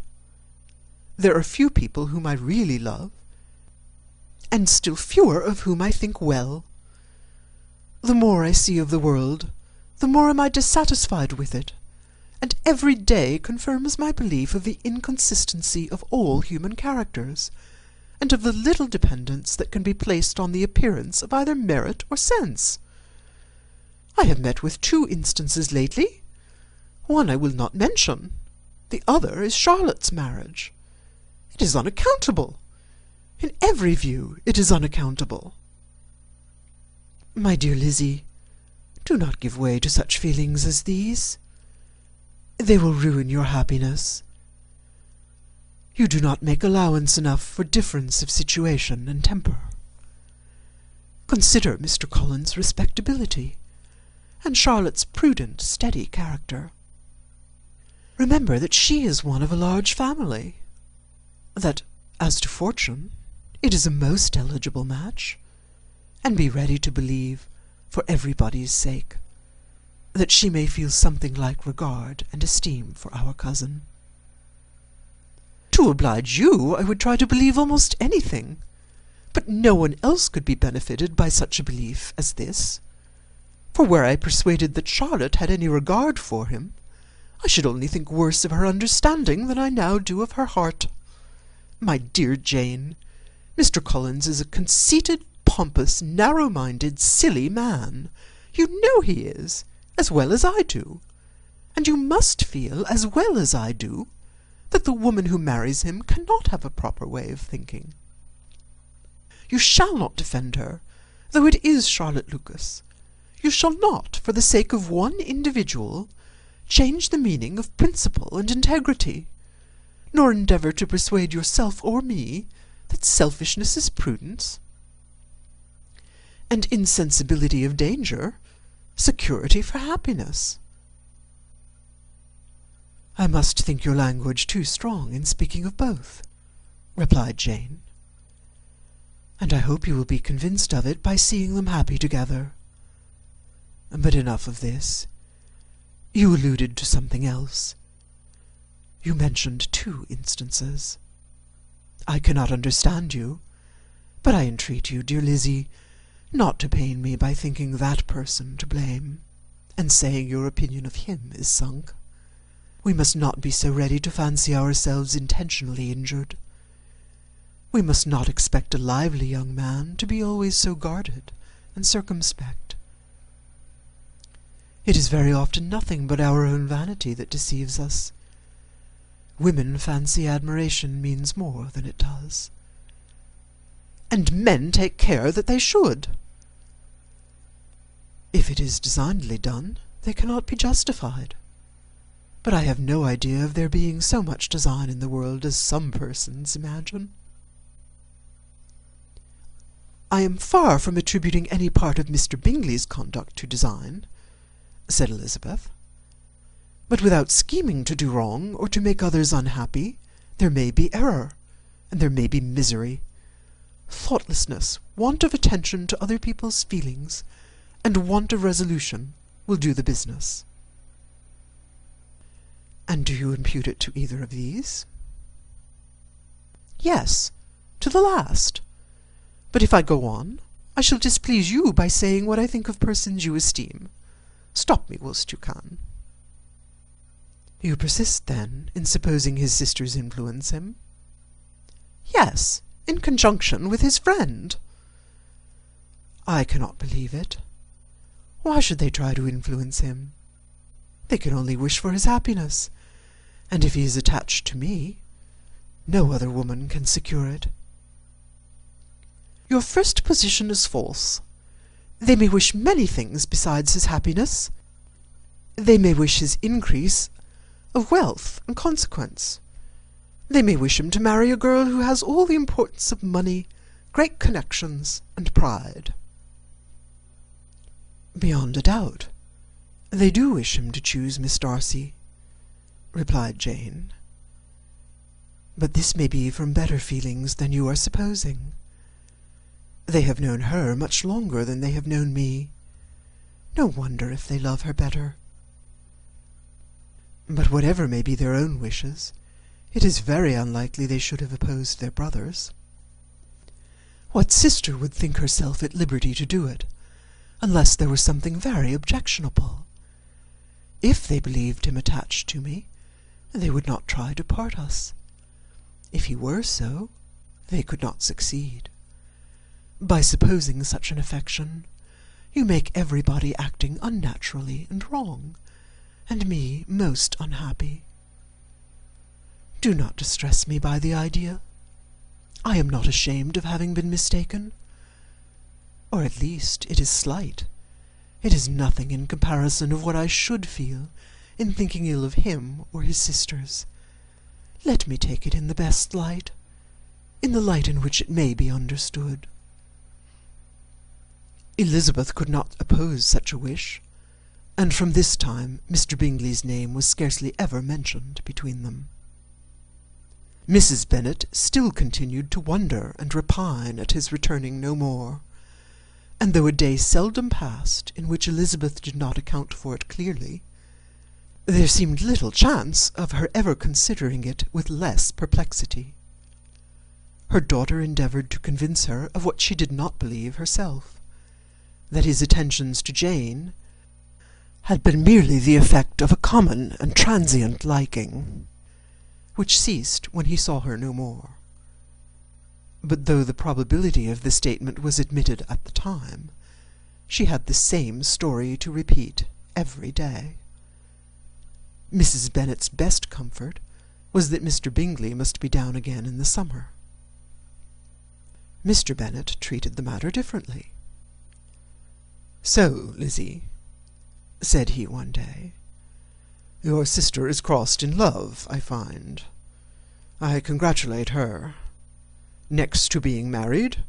There are few people whom I really love, and still fewer of whom I think well. The more I see of the world, the more am I dissatisfied with it, and every day confirms my belief of the inconsistency of all human characters, and of the little dependence that can be placed on the appearance of either merit or sense. I have met with 2 instances lately. One I will not mention. The other is Charlotte's marriage. It is unaccountable. In every view it is unaccountable. My dear Lizzie, do not give way to such feelings as these. They will ruin your happiness. You do not make allowance enough for difference of situation and temper. Consider Mr. Collins' respectability, and Charlotte's prudent, steady character. Remember that she is one of a large family, that, as to fortune, it is a most eligible match, and be ready to believe, for everybody's sake, that she may feel something like regard and esteem for our cousin. To oblige you, I would try to believe almost anything, but no one else could be benefited by such a belief as this. For were I persuaded that Charlotte had any regard for him, I should only think worse of her understanding than I now do of her heart. My dear Jane, Mr. Collins is a conceited, pompous, narrow-minded, silly man. You know he is, as well as I do, and you must feel, as well as I do, that the woman who marries him cannot have a proper way of thinking. You shall not defend her, though it is Charlotte Lucas. You shall not, for the sake of one individual, change the meaning of principle and integrity, nor endeavour to persuade yourself or me that selfishness is prudence, and insensibility of danger security for happiness. I must think your language too strong in speaking of both, replied Jane, and I hope you will be convinced of it by seeing them happy together. But enough of this. You alluded to something else. You mentioned 2 instances. I cannot understand you, but I entreat you, dear Lizzie, not to pain me by thinking that person to blame, and saying your opinion of him is sunk. We must not be so ready to fancy ourselves intentionally injured. We must not expect a lively young man to be always so guarded and circumspect. It is very often nothing but our own vanity that deceives us. Women fancy admiration means more than it does, and men take care that they should. If it is designedly done, they cannot be justified. But I have no idea of there being so much design in the world as some persons imagine. I am far from attributing any part of Mr. Bingley's conduct to design, said Elizabeth. But without scheming to do wrong, or to make others unhappy, there may be error, and there may be misery. Thoughtlessness, want of attention to other people's feelings, and want of resolution will do the business. And do you impute it to either of these? Yes, to the last. But if I go on, I shall displease you by saying what I think of persons you esteem. Stop me whilst you can. You persist, then, in supposing his sisters influence him? Yes, in conjunction with his friend. I cannot believe it. Why should they try to influence him? They can only wish for his happiness, and if he is attached to me, no other woman can secure it. Your first position is false. They may wish many things besides his happiness. They may wish his increase of wealth and consequence. They may wish him to marry a girl who has all the importance of money, great connections, and pride. Beyond a doubt, they do wish him to choose Miss Darcy, replied Jane. But this may be from better feelings than you are supposing. They have known her much longer than they have known me. No wonder if they love her better. But whatever may be their own wishes, it is very unlikely they should have opposed their brothers. What sister would think herself at liberty to do it, unless there was something very objectionable? If they believed him attached to me, they would not try to part us. If he were so, they could not succeed. By supposing such an affection, You make everybody acting unnaturally and wrong, and me most unhappy. Do not distress me by the idea. I am not ashamed of having been mistaken. Or at least it is slight. It is nothing in comparison of what I should feel in thinking ill of him or his sisters. Let me take it in the best light, in the light in which it may be understood. Elizabeth could not oppose such a wish, and from this time Mr. Bingley's name was scarcely ever mentioned between them. Mrs. Bennet still continued to wonder and repine at his returning no more, and though a day seldom passed in which Elizabeth did not account for it clearly, there seemed little chance of her ever considering it with less perplexity. Her daughter endeavoured to convince her of what she did not believe herself, that his attentions to Jane had been merely the effect of a common and transient liking, which ceased when he saw her no more. But though the probability of the statement was admitted at the time, she had the same story to repeat every day. Mrs. Bennet's best comfort was that Mr. Bingley must be down again in the summer. Mr. Bennet treated the matter differently. "So, Lizzie," said he one day, "your sister is crossed in love, I find. I congratulate her. Next to being married,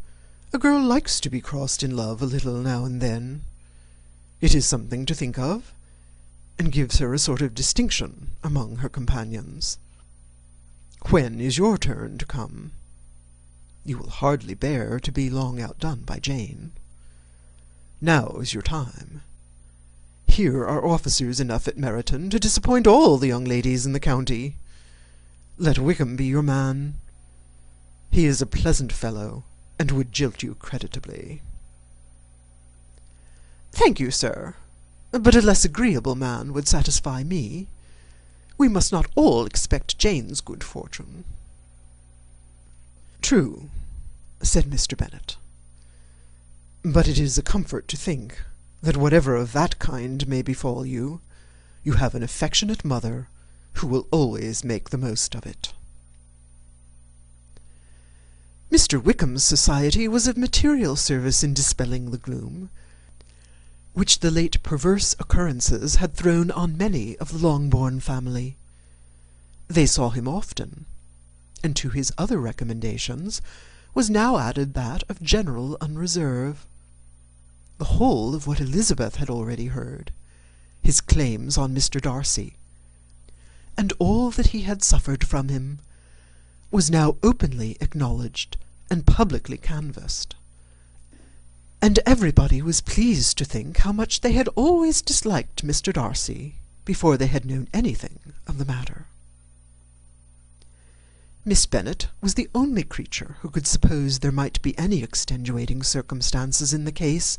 a girl likes to be crossed in love a little now and then. It is something to think of, and gives her a sort of distinction among her companions. When is your turn to come? You will hardly bear to be long outdone by Jane. Now is your time. Here are officers enough at Meryton to disappoint all the young ladies in the county. Let Wickham be your man. He is a pleasant fellow, and would jilt you creditably." "Thank you, sir, but a less agreeable man would satisfy me. We must not all expect Jane's good fortune." "True," said Mr. Bennet, "but it is a comfort to think that whatever of that kind may befall you, you have an affectionate mother who will always make the most of it." Mr. Wickham's society was of material service in dispelling the gloom which the late perverse occurrences had thrown on many of the Longbourn family. They saw him often, and to his other recommendations was now added that of general unreserve. The whole of what Elizabeth had already heard, his claims on Mr. Darcy, and all that he had suffered from him, was now openly acknowledged and publicly canvassed, and everybody was pleased to think how much they had always disliked Mr. Darcy before they had known anything of the matter. Miss Bennet was the only creature who could suppose there might be any extenuating circumstances in the case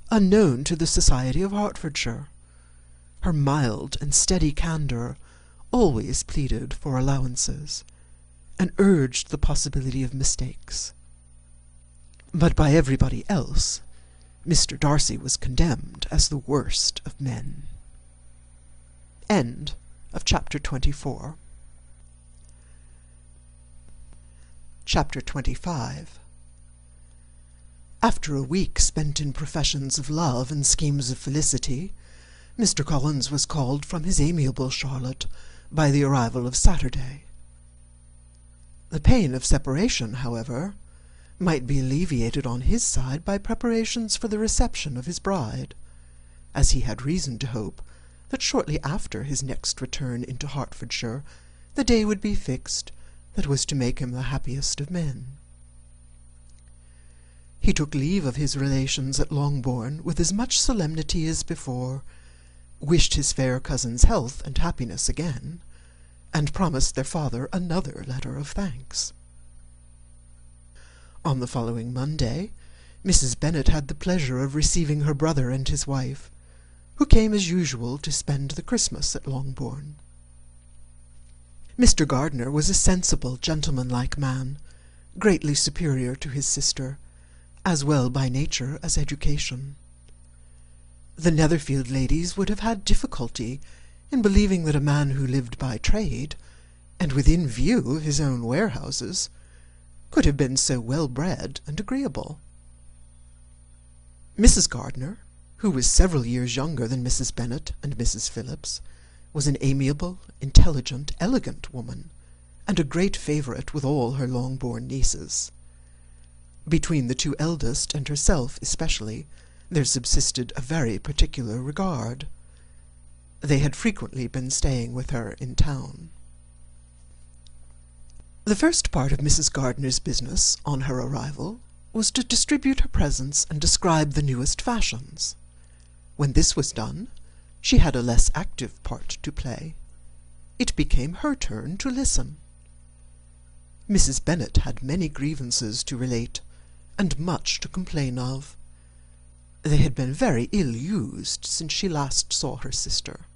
unknown to the society of Hertfordshire. Her mild and steady candour always pleaded for allowances, and urged the possibility of mistakes. But by everybody else, Mr. Darcy was condemned as the worst of men. End of chapter 24. Chapter 25. After a week spent in professions of love and schemes of felicity, Mr. Collins was called from his amiable Charlotte by the arrival of Saturday. The pain of separation, however, might be alleviated on his side by preparations for the reception of his bride, as he had reason to hope that shortly after his next return into Hertfordshire the day would be fixed that was to make him the happiest of men. He took leave of his relations at Longbourn with as much solemnity as before, wished his fair cousin's health and happiness again, and promised their father another letter of thanks. On the following Monday, Mrs. Bennet had the pleasure of receiving her brother and his wife, who came as usual to spend the Christmas at Longbourn. Mr. Gardiner was a sensible, gentlemanlike man, greatly superior to his sister, as well by nature as education. The Netherfield ladies would have had difficulty in believing that a man who lived by trade, and within view of his own warehouses, could have been so well bred and agreeable. Mrs. Gardiner, who was several years younger than Mrs. Bennet and Mrs. Phillips, was an amiable, intelligent, elegant woman, and a great favourite with all her long-born nieces. Between the two eldest and herself especially, there subsisted a very particular regard. They had frequently been staying with her in town. The first part of Mrs. Gardiner's business on her arrival was to distribute her presents and describe the newest fashions. When this was done, she had a less active part to play. It became her turn to listen. Mrs. Bennet had many grievances to relate, and much to complain of. They had been very ill-used since she last saw her sister.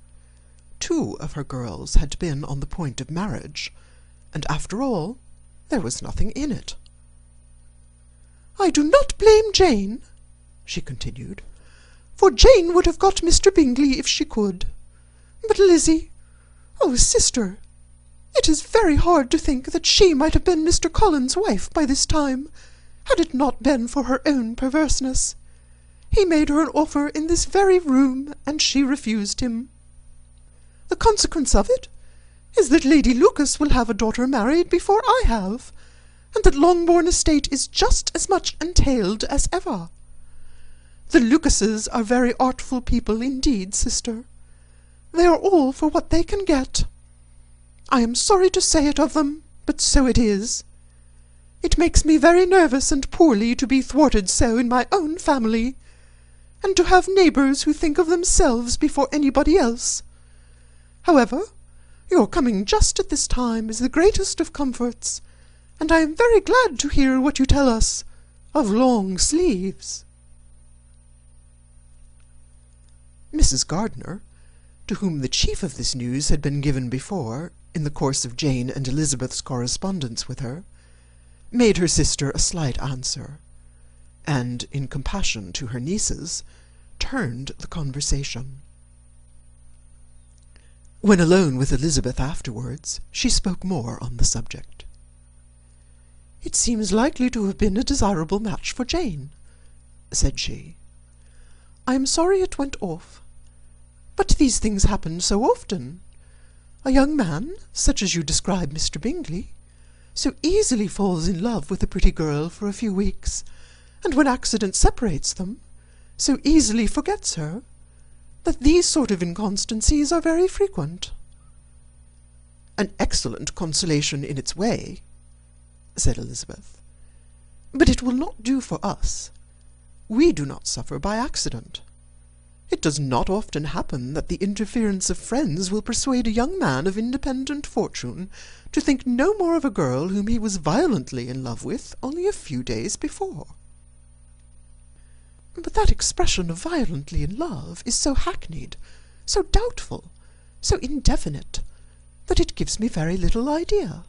2 of her girls had been on the point of marriage, and after all, there was nothing in it. "I do not blame Jane," she continued, "for Jane would have got Mr. Bingley if she could. But Lizzie, oh, sister, it is very hard to think that she might have been Mr. Collins's wife by this time, had it not been for her own perverseness. He made her an offer in this very room, and she refused him. The consequence of it is that Lady Lucas will have a daughter married before I have, and that Longbourn estate is just as much entailed as ever. The Lucases are very artful people indeed, sister. They are all for what they can get. I am sorry to say it of them, but so it is. It makes me very nervous and poorly to be thwarted so in my own family, and to have neighbours who think of themselves before anybody else. However, your coming just at this time is the greatest of comforts, and I am very glad to hear what you tell us of long sleeves." Mrs. Gardiner, to whom the chief of this news had been given before, in the course of Jane and Elizabeth's correspondence with her, made her sister a slight answer, and, in compassion to her nieces, turned the conversation. When alone with Elizabeth afterwards, she spoke more on the subject. "It seems likely to have been a desirable match for Jane," said she. "I am sorry it went off. But these things happen so often. A young man, such as you describe Mr. Bingley, so easily falls in love with a pretty girl for a few weeks, and when accident separates them, so easily forgets her, that these sort of inconstancies are very frequent." "An excellent consolation in its way," said Elizabeth, "but it will not do for us. We do not suffer by accident. It does not often happen that the interference of friends will persuade a young man of independent fortune to think no more of a girl whom he was violently in love with only a few days before." "But that expression of violently in love is so hackneyed, so doubtful, so indefinite, that it gives me very little idea.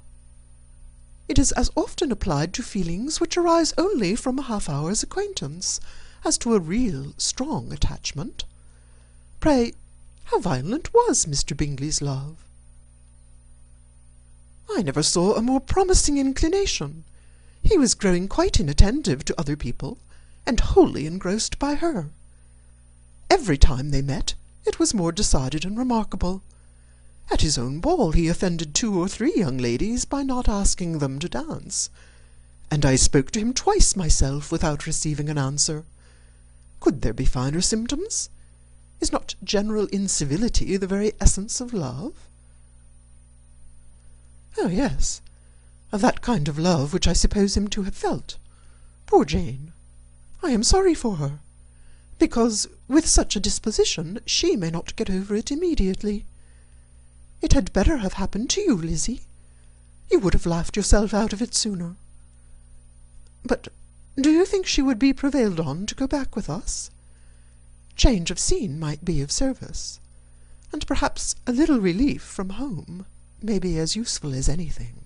It is as often applied to feelings which arise only from a half-hour's acquaintance, as to a real strong attachment. Pray, how violent was Mr. Bingley's love?" "I never saw a more promising inclination. He was growing quite inattentive to other people, and wholly engrossed by her. Every time they met, it was more decided and remarkable. At his own ball he offended 2 or 3 young ladies by not asking them to dance, and I spoke to him twice myself without receiving an answer. Could there be finer symptoms? Is not general incivility the very essence of love?" "Oh, yes, of that kind of love which I suppose him to have felt. Poor Jane! I am sorry for her, because, with such a disposition, she may not get over it immediately. It had better have happened to you, Lizzie. You would have laughed yourself out of it sooner. But do you think she would be prevailed on to go back with us? Change of scene might be of service, and perhaps a little relief from home may be as useful as anything."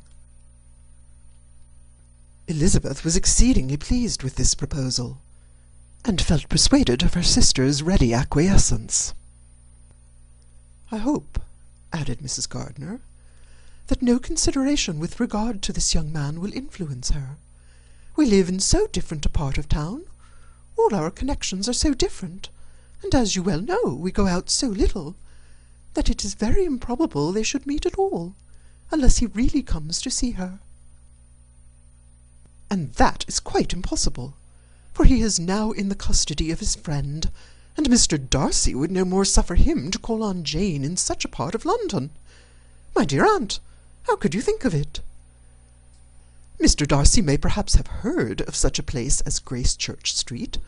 Elizabeth was exceedingly pleased with this proposal, and felt persuaded of her sister's ready acquiescence. "I hope," added Mrs. Gardiner, "that no consideration with regard to this young man will influence her. We live in so different a part of town, all our connections are so different, and as you well know, we go out so little, that it is very improbable they should meet at all, unless he really comes to see her. And that is quite impossible, for he is now in the custody of his friend, and Mr. Darcy would no more suffer him to call on Jane in such a part of London. My dear aunt, how could you think of it? Mr. Darcy may perhaps have heard of such a place as Gracechurch Street,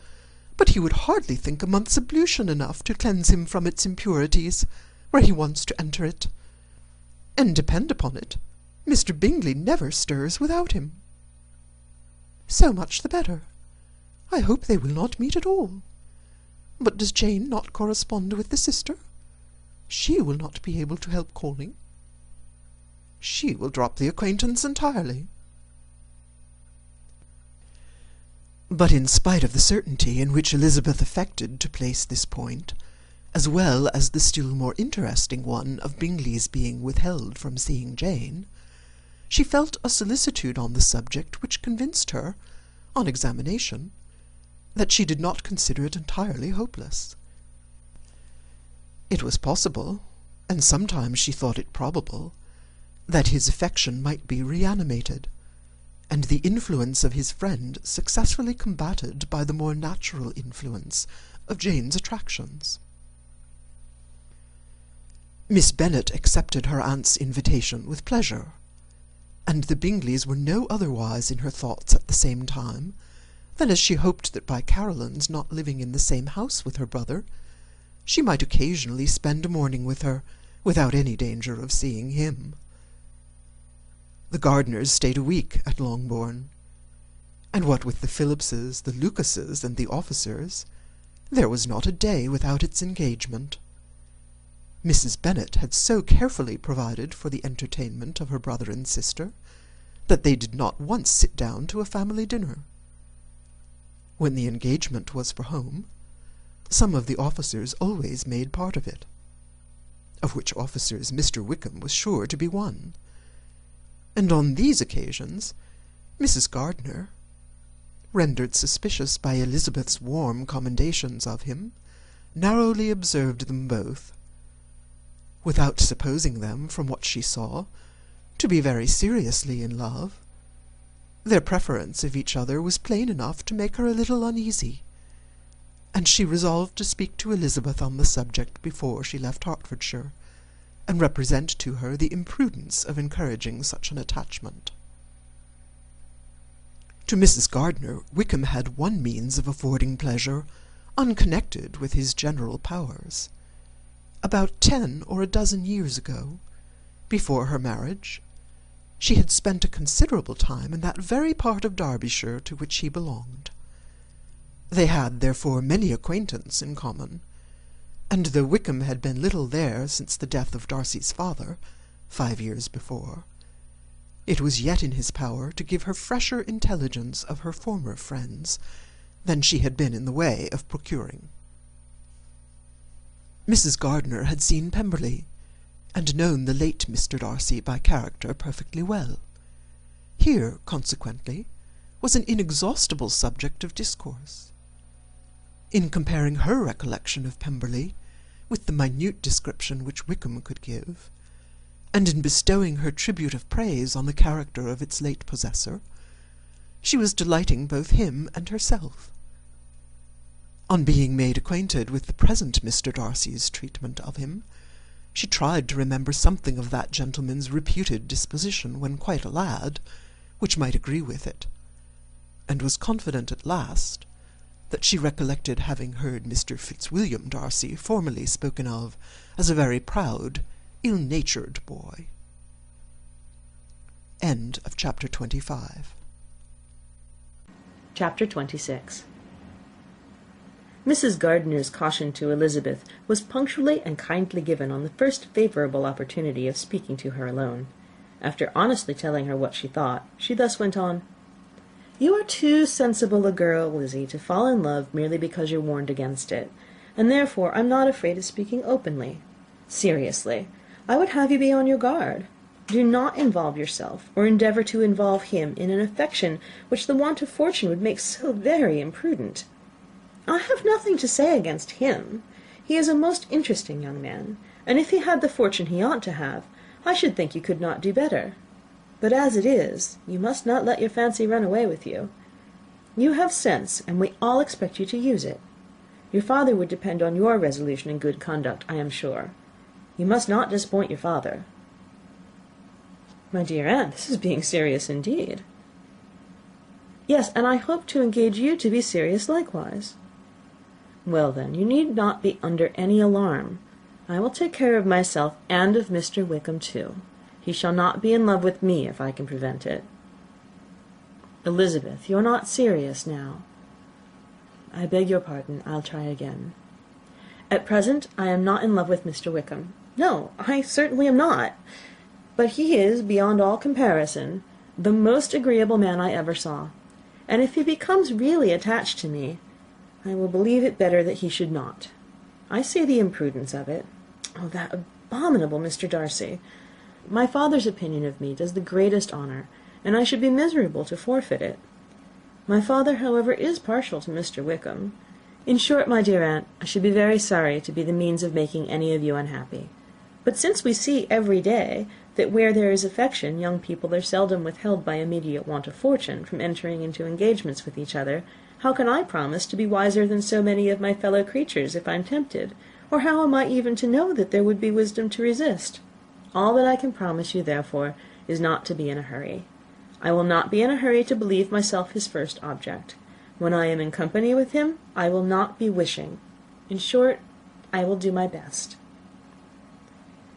but he would hardly think a month's ablution enough to cleanse him from its impurities, where he wants to enter it. And depend upon it, Mr. Bingley never stirs without him. So much the better. I hope they will not meet at all. But does Jane not correspond with the sister? She will not be able to help calling. She will drop the acquaintance entirely." But in spite of the certainty in which Elizabeth affected to place this point, as well as the still more interesting one of Bingley's being withheld from seeing Jane, she felt a solicitude on the subject which convinced her, on examination, that she did not consider it entirely hopeless. It was possible, and sometimes she thought it probable, that his affection might be reanimated, and the influence of his friend successfully combated by the more natural influence of Jane's attractions. Miss Bennet accepted her aunt's invitation with pleasure, and the Bingleys were no otherwise in her thoughts at the same time than as she hoped that by Caroline's not living in the same house with her brother, she might occasionally spend a morning with her, without any danger of seeing him. The Gardiners stayed a week at Longbourn, and what with the Phillipses, the Lucases, and the officers, there was not a day without its engagement. Mrs. Bennet had so carefully provided for the entertainment of her brother and sister, that they did not once sit down to a family dinner. When the engagement was for home, some of the officers always made part of it, of which officers Mr. Wickham was sure to be one, and on these occasions Mrs. Gardiner, rendered suspicious by Elizabeth's warm commendations of him, narrowly observed them both, without supposing them, from what she saw, to be very seriously in love. Their preference of each other was plain enough to make her a little uneasy, and she resolved to speak to Elizabeth on the subject before she left Hertfordshire, and represent to her the imprudence of encouraging such an attachment. To Mrs. Gardiner, Wickham had one means of affording pleasure, unconnected with his general powers. About 10 or a dozen years ago, before her marriage, she had spent a considerable time in that very part of Derbyshire to which he belonged. They had, therefore, many acquaintance in common, and though Wickham had been little there since the death of Darcy's father, 5 years before, it was yet in his power to give her fresher intelligence of her former friends than she had been in the way of procuring. Mrs. Gardiner had seen Pemberley, and known the late Mr. Darcy by character perfectly well. Here, consequently, was an inexhaustible subject of discourse. In comparing her recollection of Pemberley with the minute description which Wickham could give, and in bestowing her tribute of praise on the character of its late possessor, she was delighting both him and herself. On being made acquainted with the present Mr. Darcy's treatment of him, she tried to remember something of that gentleman's reputed disposition when quite a lad, which might agree with it, and was confident at last that she recollected having heard Mr. Fitzwilliam Darcy formerly spoken of as a very proud, ill-natured boy. End of chapter 25. Chapter 26. Mrs. Gardiner's caution to Elizabeth was punctually and kindly given on the first favourable opportunity of speaking to her alone. After honestly telling her what she thought, she thus went on: You are too sensible a girl, Lizzie, to fall in love merely because you're warned against it, and therefore I'm not afraid of speaking openly. Seriously, I would have you be on your guard. Do not involve yourself, or endeavour to involve him, in an affection which the want of fortune would make so very imprudent. I have nothing to say against him. He is a most interesting young man, and if he had the fortune he ought to have, I should think you could not do better. But as it is, you must not let your fancy run away with you. You have sense, and we all expect you to use it. Your father would depend on your resolution and good conduct, I am sure. You must not disappoint your father." "My dear aunt, this is being serious indeed." "Yes, and I hope to engage you to be serious likewise." "Well, then, you need not be under any alarm. I will take care of myself, and of Mr. Wickham too. He shall not be in love with me if I can prevent it." "Elizabeth, you are not serious now." "I beg your pardon. I'll try again. At present I am not in love with Mr. Wickham. No, I certainly am not. But he is, beyond all comparison, the most agreeable man I ever saw, and if he becomes really attached to me, I will believe it better that he should not. I see the imprudence of it. Oh, that abominable Mr. Darcy! My father's opinion of me does the greatest honour, and I should be miserable to forfeit it. My father, however, is partial to Mr. Wickham. In short, my dear aunt, I should be very sorry to be the means of making any of you unhappy. But since we see every day that where there is affection, young people are seldom withheld by immediate want of fortune from entering into engagements with each other, how can I promise to be wiser than so many of my fellow creatures if I am tempted? Or how am I even to know that there would be wisdom to resist? All that I can promise you, therefore, is not to be in a hurry. I will not be in a hurry to believe myself his first object. When I am in company with him, I will not be wishing. In short, I will do my best.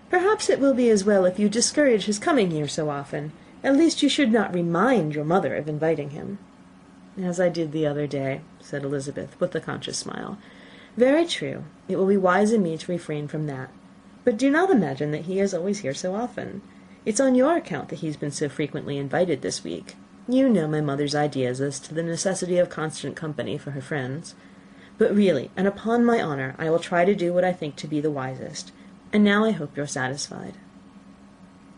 Perhaps it will be as well if you discourage his coming here so often. At least you should not remind your mother of inviting him." "As I did the other day," said Elizabeth, with a conscious smile. "Very true. It will be wise in me to refrain from that. But do not imagine that he is always here so often. It's on your account that he's been so frequently invited this week. You know my mother's ideas as to the necessity of constant company for her friends. But really, and upon my honour, I will try to do what I think to be the wisest. And now I hope you're satisfied."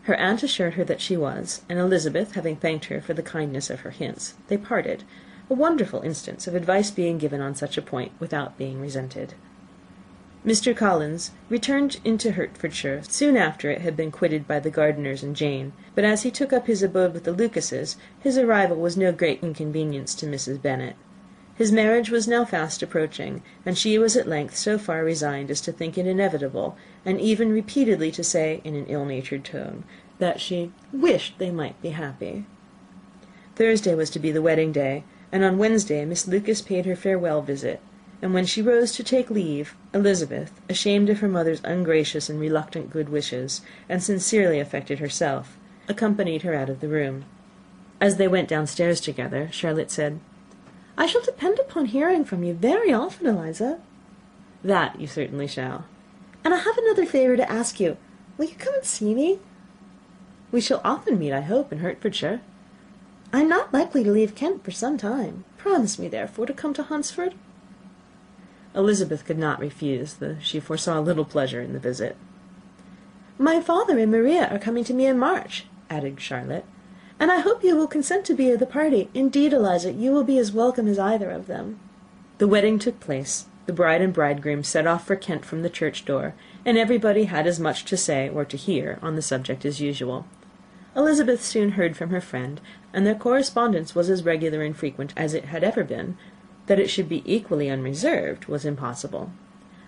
Her aunt assured her that she was, and Elizabeth, having thanked her for the kindness of her hints, they parted, a wonderful instance of advice being given on such a point without being resented. Mr. Collins returned into Hertfordshire soon after it had been quitted by the Gardiners and Jane, but as he took up his abode with the Lucases, his arrival was no great inconvenience to Mrs. Bennet. His marriage was now fast approaching, and she was at length so far resigned as to think it inevitable, and even repeatedly to say, in an ill-natured tone, that she wished they might be happy. Thursday was to be the wedding day, and on Wednesday Miss Lucas paid her farewell visit, and when she rose to take leave, Elizabeth, ashamed of her mother's ungracious and reluctant good wishes, and sincerely affected herself, accompanied her out of the room. As they went downstairs together, Charlotte said, "I shall depend upon hearing from you very often, Eliza." "That you certainly shall." "And I have another favour to ask you. Will you come and see me?" "We shall often meet, I hope, in Hertfordshire." "I am not likely to leave Kent for some time. Promise me, therefore, to come to Hunsford." Elizabeth could not refuse, though she foresaw little pleasure in the visit. "My father and Maria are coming to me in March," added Charlotte, "and I hope you will consent to be of the party. Indeed, Eliza, you will be as welcome as either of them." The wedding took place. The bride and bridegroom set off for Kent from the church door, and everybody had as much to say or to hear on the subject as usual. Elizabeth soon heard from her friend, and their correspondence was as regular and frequent as it had ever been. That it should be equally unreserved was impossible.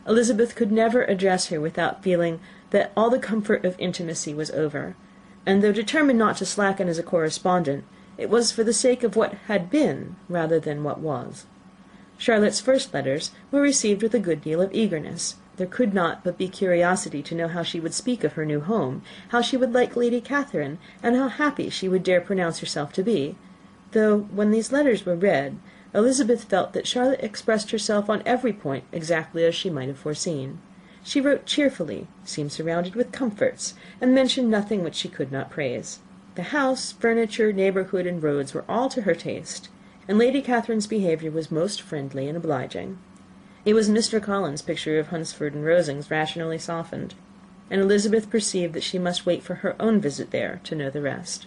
Elizabeth could never address her without feeling that all the comfort of intimacy was over, and though determined not to slacken as a correspondent, it was for the sake of what had been rather than what was. Charlotte's first letters were received with a good deal of eagerness. There could not but be curiosity to know how she would speak of her new home, how she would like Lady Catherine, and how happy she would dare pronounce herself to be, though, when these letters were read, Elizabeth felt that Charlotte expressed herself on every point exactly as she might have foreseen. She wrote cheerfully, seemed surrounded with comforts, and mentioned nothing which she could not praise. The house, furniture, neighbourhood, and roads were all to her taste. and Lady Catherine's behaviour was most friendly and obliging. It was Mr. Collins's picture of Hunsford and Rosings rationally softened, and Elizabeth perceived that she must wait for her own visit there to know the rest.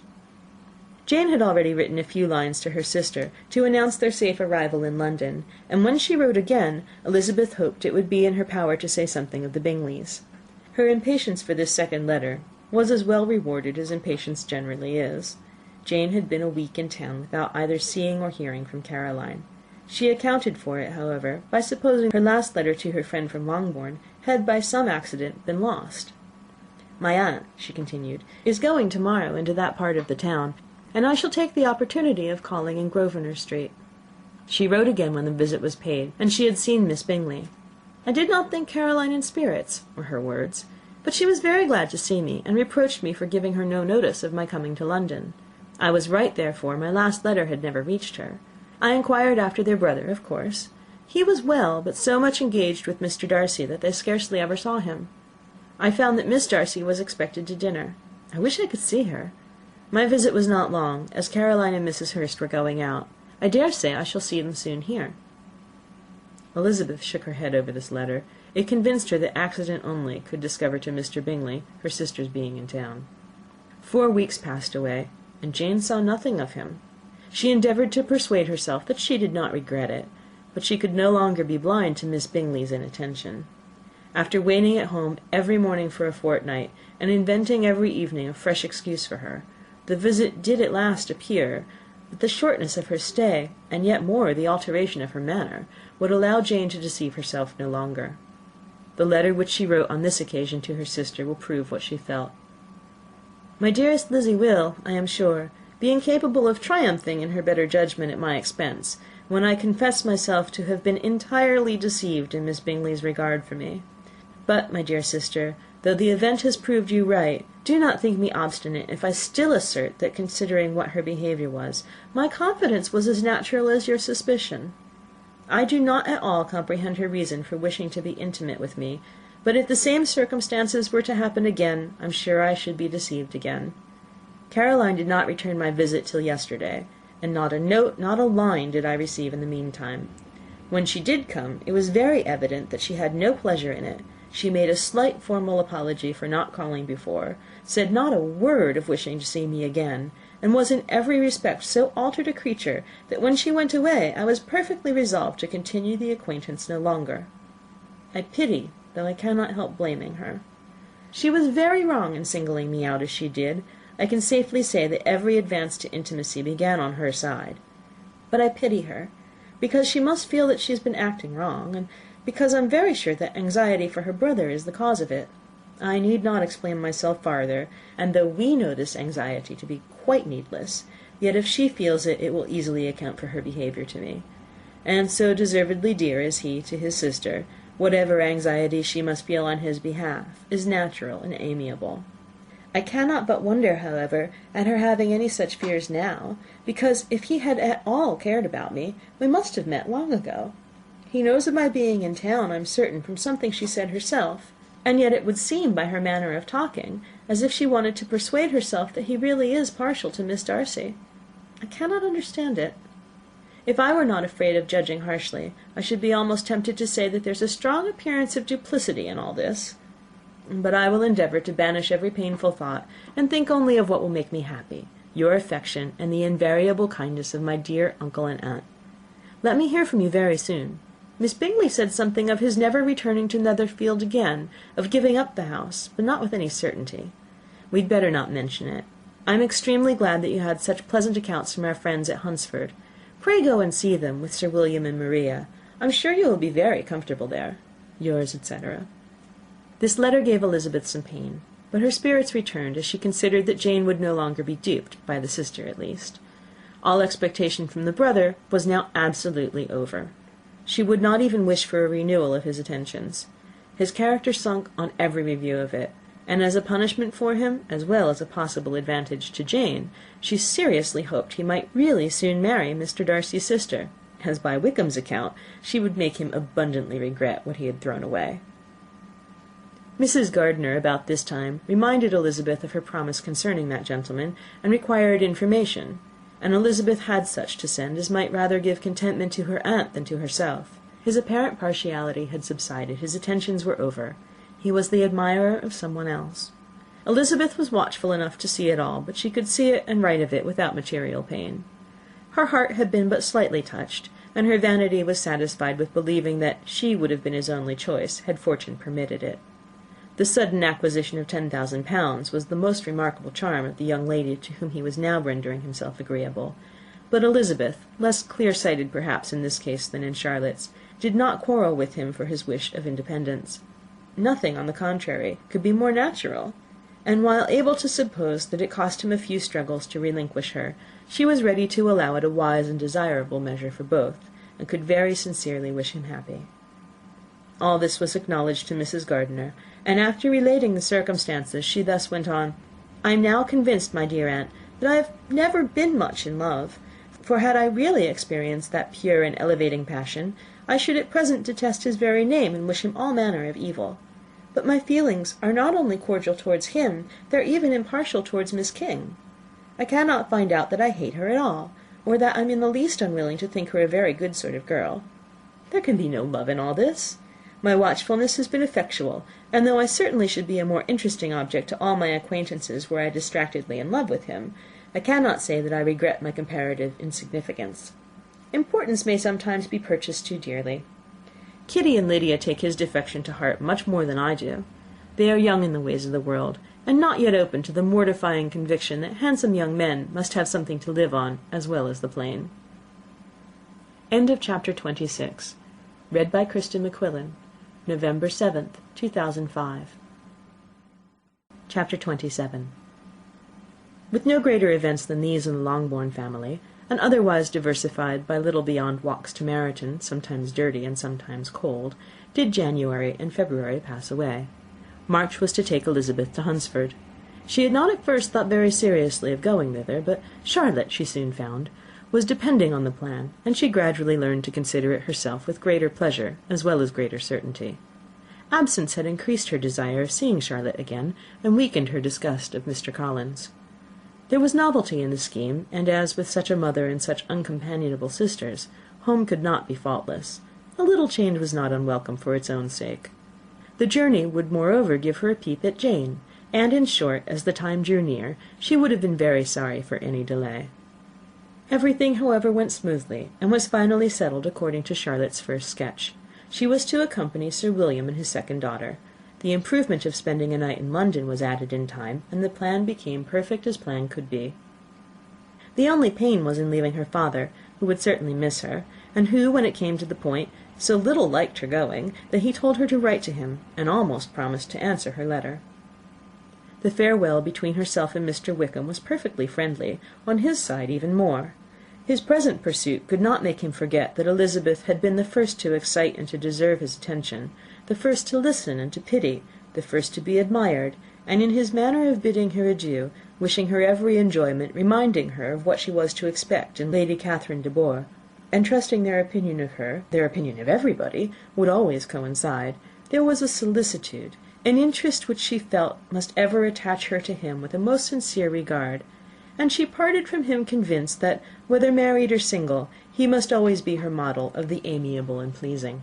Jane had already written a few lines to her sister to announce their safe arrival in London, and when she wrote again, Elizabeth hoped it would be in her power to say something of the Bingleys. Her impatience for this second letter was as well rewarded as impatience generally is. Jane had been a week in town without either seeing or hearing from Caroline. She accounted for it, however, by supposing her last letter to her friend from Longbourn had by some accident been lost. "My aunt," she continued, "is going to-morrow into that part of the town, and I shall take the opportunity of calling in Grosvenor Street." She wrote again when the visit was paid, and she had seen Miss Bingley. "I did not think Caroline in spirits," were her words, "but she was very glad to see me, and reproached me for giving her no notice of my coming to London. I was right, therefore my last letter had never reached her. I inquired after their brother, of course. He was well, but so much engaged with Mr. Darcy that they scarcely ever saw him. I found that Miss Darcy was expected to dinner. I wish I could see her. My visit was not long, as Caroline and Mrs. Hurst were going out. I dare say I shall see them soon here." Elizabeth shook her head over this letter. It convinced her that accident only could discover to Mr. Bingley her sister's being in town. 4 weeks passed away, and Jane saw nothing of him. She endeavoured to persuade herself that she did not regret it, but she could no longer be blind to Miss Bingley's inattention. After waiting at home every morning for a fortnight, and inventing every evening a fresh excuse for her, the visit did at last appear, but the shortness of her stay, and yet more the alteration of her manner, would allow Jane to deceive herself no longer. The letter which she wrote on this occasion to her sister will prove what she felt. "My dearest Lizzie will, I am sure, be incapable of triumphing in her better judgment at my expense, when I confess myself to have been entirely deceived in Miss Bingley's regard for me. But, my dear sister, though the event has proved you right, do not think me obstinate if I still assert that, considering what her behaviour was, my confidence was as natural as your suspicion. I do not at all comprehend her reason for wishing to be intimate with me, but if the same circumstances were to happen again, I am sure I should be deceived again. Caroline did not return my visit till yesterday, and not a note, not a line did I receive in the meantime. When she did come, it was very evident that she had no pleasure in it. She made a slight formal apology for not calling before, said not a word of wishing to see me again, and was in every respect so altered a creature that when she went away I was perfectly resolved to continue the acquaintance no longer. I pity, though I cannot help blaming her. She was very wrong in singling me out as she did. I can safely say that every advance to intimacy began on her side. But I pity her, because she must feel that she has been acting wrong, and because I am very sure that anxiety for her brother is the cause of it. I need not explain myself farther, and though we know this anxiety to be quite needless, yet if she feels it, it will easily account for her behaviour to me. And so deservedly dear is he to his sister, whatever anxiety she must feel on his behalf is natural and amiable. I cannot but wonder, however, at her having any such fears now, because if he had at all cared about me, we must have met long ago. He knows of my being in town, I'm certain, from something she said herself, and yet it would seem by her manner of talking as if she wanted to persuade herself that he really is partial to Miss Darcy. I cannot understand it. If I were not afraid of judging harshly, I should be almost tempted to say that there's a strong appearance of duplicity in all this. But I will endeavour to banish every painful thought, and think only of what will make me happy, your affection, and the invariable kindness of my dear uncle and aunt. Let me hear from you very soon. Miss Bingley said something of his never returning to Netherfield again, of giving up the house, but not with any certainty. We'd better not mention it. I am extremely glad that you had such pleasant accounts from our friends at Hunsford. Pray go and see them, with Sir William and Maria. I am sure you will be very comfortable there. Yours, etc. This letter gave Elizabeth some pain, but her spirits returned as she considered that Jane would no longer be duped, by the sister at least. All expectation from the brother was now absolutely over. She would not even wish for a renewal of his attentions. His character sunk on every review of it, and as a punishment for him, as well as a possible advantage to Jane, she seriously hoped he might really soon marry Mr. Darcy's sister, as by Wickham's account she would make him abundantly regret what he had thrown away. Mrs. Gardiner, about this time, reminded Elizabeth of her promise concerning that gentleman, and required information, and Elizabeth had such to send as might rather give contentment to her aunt than to herself. His apparent partiality had subsided. His attentions were over. He was the admirer of someone else. Elizabeth was watchful enough to see it all, but she could see it and write of it without material pain. Her heart had been but slightly touched, and her vanity was satisfied with believing that she would have been his only choice, had fortune permitted it. The sudden acquisition of £10,000 was the most remarkable charm of the young lady to whom he was now rendering himself agreeable, but Elizabeth, less clear-sighted perhaps in this case than in Charlotte's, did not quarrel with him for his wish of independence. Nothing, on the contrary, could be more natural, and while able to suppose that it cost him a few struggles to relinquish her, she was ready to allow it a wise and desirable measure for both, and could very sincerely wish him happy. All this was acknowledged to Mrs. Gardiner, and after relating the circumstances, she thus went on: "I am now convinced, my dear aunt, that I have never been much in love, for had I really experienced that pure and elevating passion, I should at present detest his very name, and wish him all manner of evil. But my feelings are not only cordial towards him, they are even impartial towards Miss King. I cannot find out that I hate her at all, or that I am in the least unwilling to think her a very good sort of girl. There can be no love in all this. My watchfulness has been effectual, and though I certainly should be a more interesting object to all my acquaintances were I distractedly in love with him, I cannot say that I regret my comparative insignificance. Importance may sometimes be purchased too dearly. Kitty and Lydia take his defection to heart much more than I do. They are young in the ways of the world, and not yet open to the mortifying conviction that handsome young men must have something to live on as well as the plain." End of Chapter 26. Read by Kristen McQuillan, November 7th, 2005. Chapter 27. With no greater events than these in the Longbourn family, and otherwise diversified by little beyond walks to Meryton, sometimes dirty and sometimes cold, did January and February pass away. March was to take Elizabeth to Hunsford. She had not at first thought very seriously of going thither, but Charlotte, she soon found, was depending on the plan, and she gradually learned to consider it herself with greater pleasure as well as greater certainty. Absence had increased her desire of seeing Charlotte again, and weakened her disgust of Mr. Collins. There was novelty in the scheme, and as with such a mother and such uncompanionable sisters, home could not be faultless. A little change was not unwelcome for its own sake. The journey would moreover give her a peep at Jane, and in short, as the time drew near, she would have been very sorry for any delay. Everything, however, went smoothly, and was finally settled according to Charlotte's first sketch. She was to accompany Sir William and his second daughter. The improvement of spending a night in London was added in time, and the plan became perfect as plan could be. The only pain was in leaving her father, who would certainly miss her, and who, when it came to the point, so little liked her going, that he told her to write to him, and almost promised to answer her letter. The farewell between herself and Mr. Wickham was perfectly friendly, on his side even more. His present pursuit could not make him forget that Elizabeth had been the first to excite and to deserve his attention, the first to listen and to pity, the first to be admired, and in his manner of bidding her adieu, wishing her every enjoyment, reminding her of what she was to expect in Lady Catherine de Bourgh, and trusting their opinion of her, their opinion of everybody, would always coincide, there was a solicitude, an interest which she felt must ever attach her to him with a most sincere regard, and she parted from him convinced that, whether married or single, he must always be her model of the amiable and pleasing.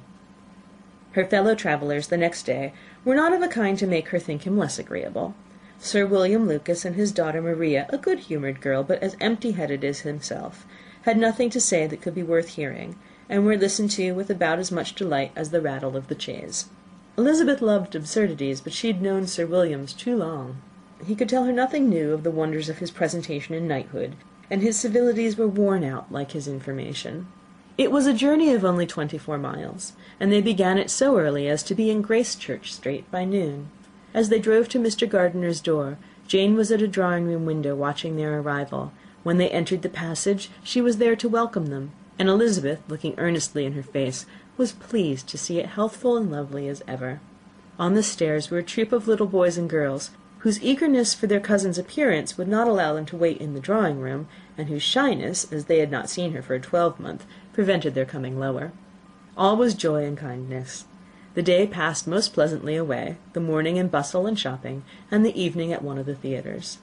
Her fellow travellers the next day were not of a kind to make her think him less agreeable. Sir William Lucas and his daughter Maria, a good-humoured girl, but as empty-headed as himself, had nothing to say that could be worth hearing, and were listened to with about as much delight as the rattle of the chaise. Elizabeth loved absurdities, but she had known Sir William's too long. He could tell her nothing new of the wonders of his presentation in knighthood, and his civilities were worn out like his information. It was a journey of only 24 miles, and they began it so early as to be in Gracechurch Street by noon. As they drove to Mr. Gardiner's door, Jane was at a drawing-room window watching their arrival. When they entered the passage, she was there to welcome them, and Elizabeth, looking earnestly in her face, was pleased to see it healthful and lovely as ever. On the stairs were a troop of little boys and girls, whose eagerness for their cousin's appearance would not allow them to wait in the drawing-room, and whose shyness, as they had not seen her for a 12-month, prevented their coming lower. All was joy and kindness. The day passed most pleasantly away, the morning in bustle and shopping, and the evening at one of the theatres.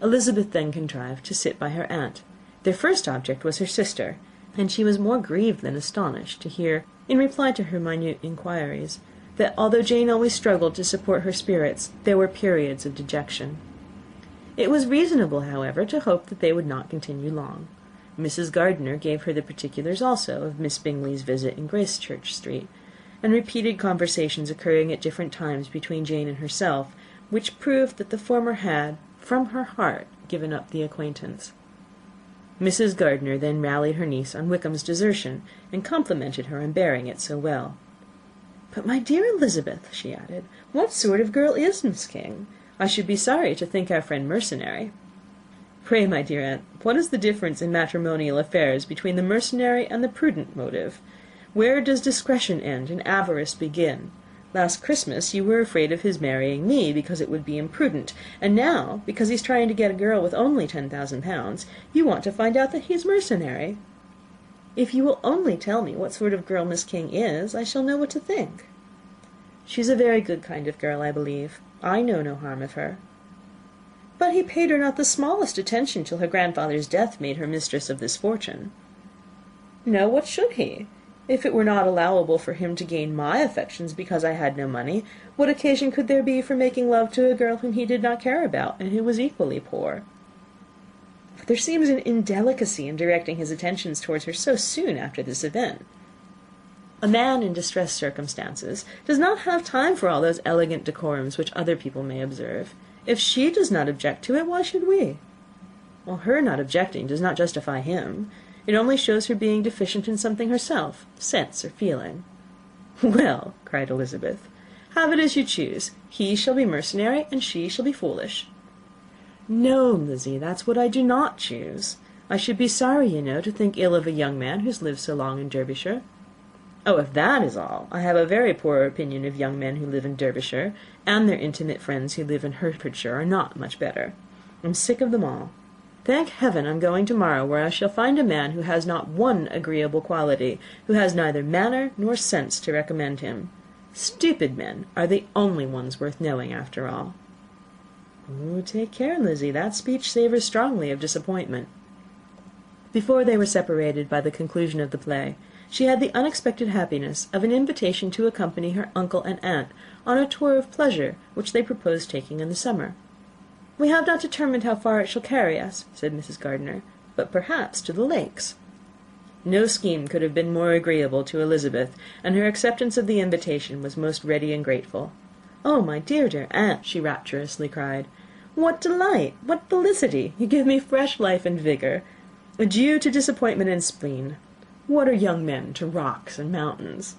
Elizabeth then contrived to sit by her aunt, Their first object was her sister, and she was more grieved than astonished to hear, in reply to her minute inquiries, that although Jane always struggled to support her spirits, there were periods of dejection. It was reasonable, however, to hope that they would not continue long. Mrs. Gardiner gave her the particulars also of Miss Bingley's visit in Gracechurch Street, and repeated conversations occurring at different times between Jane and herself, which proved that the former had, from her heart, given up the acquaintance. Mrs. Gardiner then rallied her niece on Wickham's desertion, and complimented her on bearing it so well. "But, my dear Elizabeth," she added, "what sort of girl is Miss King? I should be sorry to think our friend mercenary." "Pray, my dear aunt, what is the difference in matrimonial affairs between the mercenary and the prudent motive? Where does discretion end and avarice begin? Last Christmas you were afraid of his marrying me, because it would be imprudent, and now, because he's trying to get a girl with only £10,000, you want to find out that he's mercenary. If you will only tell me what sort of girl Miss King is, I shall know what to think." "She's a very good kind of girl, I believe. I know no harm of her." "But he paid her not the smallest attention till her grandfather's death made her mistress of this fortune." "No, what should he? If it were not allowable for him to gain my affections because I had no money, what occasion could there be for making love to a girl whom he did not care about, and who was equally poor?" "But there seems an indelicacy in directing his attentions towards her so soon after this event. A man in distressed circumstances does not have time for all those elegant decorums which other people may observe. If she does not object to it, why should we?" "Well, her not objecting does not justify him. It only shows her being deficient in something herself, sense or feeling." "Well," cried Elizabeth, "have it as you choose. He shall be mercenary, and she shall be foolish." "No, Lizzie, that's what I do not choose. I should be sorry, you know, to think ill of a young man who's lived so long in Derbyshire." "Oh, if that is all, I have a very poor opinion of young men who live in Derbyshire, and their intimate friends who live in Hertfordshire are not much better. I'm sick of them all. Thank heaven I'm going to-morrow, where I shall find a man who has not one agreeable quality, who has neither manner nor sense to recommend him. Stupid men are the only ones worth knowing, after all." "Oh, take care, Lizzie, that speech savours strongly of disappointment." Before they were separated by the conclusion of the play, she had the unexpected happiness of an invitation to accompany her uncle and aunt on a tour of pleasure which they proposed taking in the summer. "We have not determined how far it shall carry us," said Mrs. Gardiner, "but perhaps to the Lakes." No scheme could have been more agreeable to Elizabeth, and her acceptance of the invitation was most ready and grateful. "Oh, my dear, dear aunt," she rapturously cried, "what delight! What felicity! You give me fresh life and vigour. Adieu to disappointment and spleen. What are young men to rocks and mountains?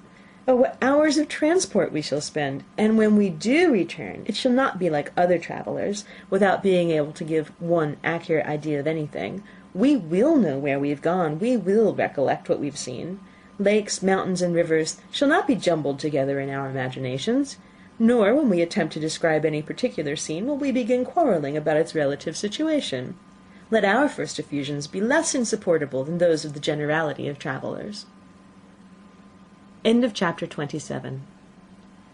Oh, what hours of transport we shall spend! And when we do return, it shall not be like other travellers, without being able to give one accurate idea of anything. We will know where we have gone. We will recollect what we have seen. Lakes, mountains, and rivers shall not be jumbled together in our imaginations. Nor, when we attempt to describe any particular scene, will we begin quarrelling about its relative situation. Let our first effusions be less insupportable than those of the generality of travellers." End of Chapter 27.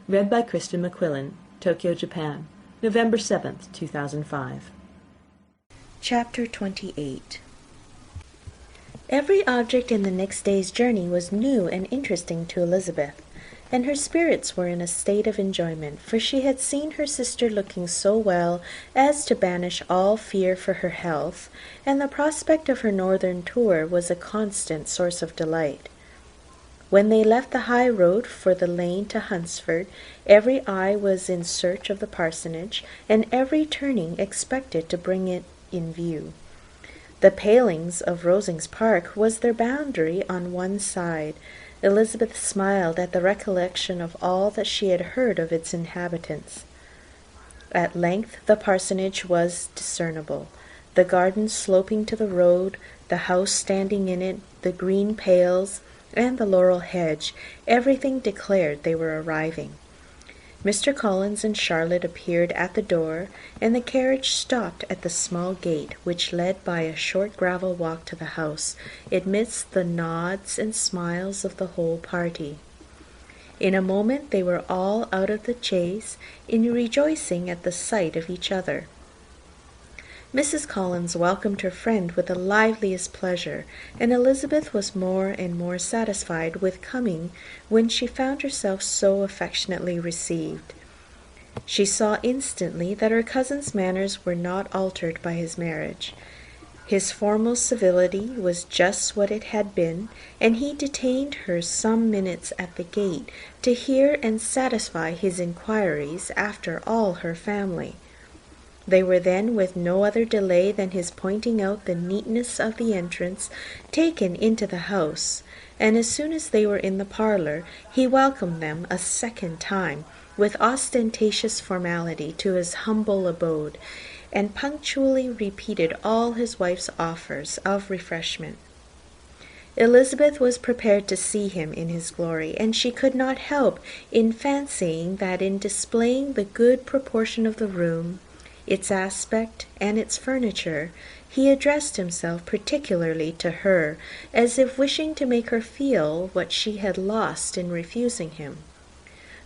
Read by Kristen McQuillan, Tokyo, Japan, November 7th, 2005. Chapter 28. Every object in the next day's journey was new and interesting to Elizabeth, and her spirits were in a state of enjoyment, for she had seen her sister looking so well as to banish all fear for her health, and the prospect of her northern tour was a constant source of delight. When they left the high road for the lane to Hunsford, every eye was in search of the parsonage, and every turning expected to bring it in view. The palings of Rosings Park was their boundary on one side. Elizabeth smiled at the recollection of all that she had heard of its inhabitants. At length the parsonage was discernible, the garden sloping to the road, the house standing in it, the green pales, and the laurel hedge. Everything declared they were arriving. Mr. Collins and Charlotte appeared at the door, and the carriage stopped at the small gate, which led by a short gravel walk to the house, amidst the nods and smiles of the whole party. In a moment they were all out of the chaise, in rejoicing at the sight of each other. Mrs. Collins welcomed her friend with the liveliest pleasure, and Elizabeth was more and more satisfied with coming when she found herself so affectionately received. She saw instantly that her cousin's manners were not altered by his marriage. His formal civility was just what it had been, and he detained her some minutes at the gate to hear and satisfy his inquiries after all her family. They were then, with no other delay than his pointing out the neatness of the entrance, taken into the house, and as soon as they were in the parlour, he welcomed them a second time, with ostentatious formality, to his humble abode, and punctually repeated all his wife's offers of refreshment. Elizabeth was prepared to see him in his glory, and she could not help in fancying that in displaying the good proportion of the room, its aspect, and its furniture, he addressed himself particularly to her, as if wishing to make her feel what she had lost in refusing him.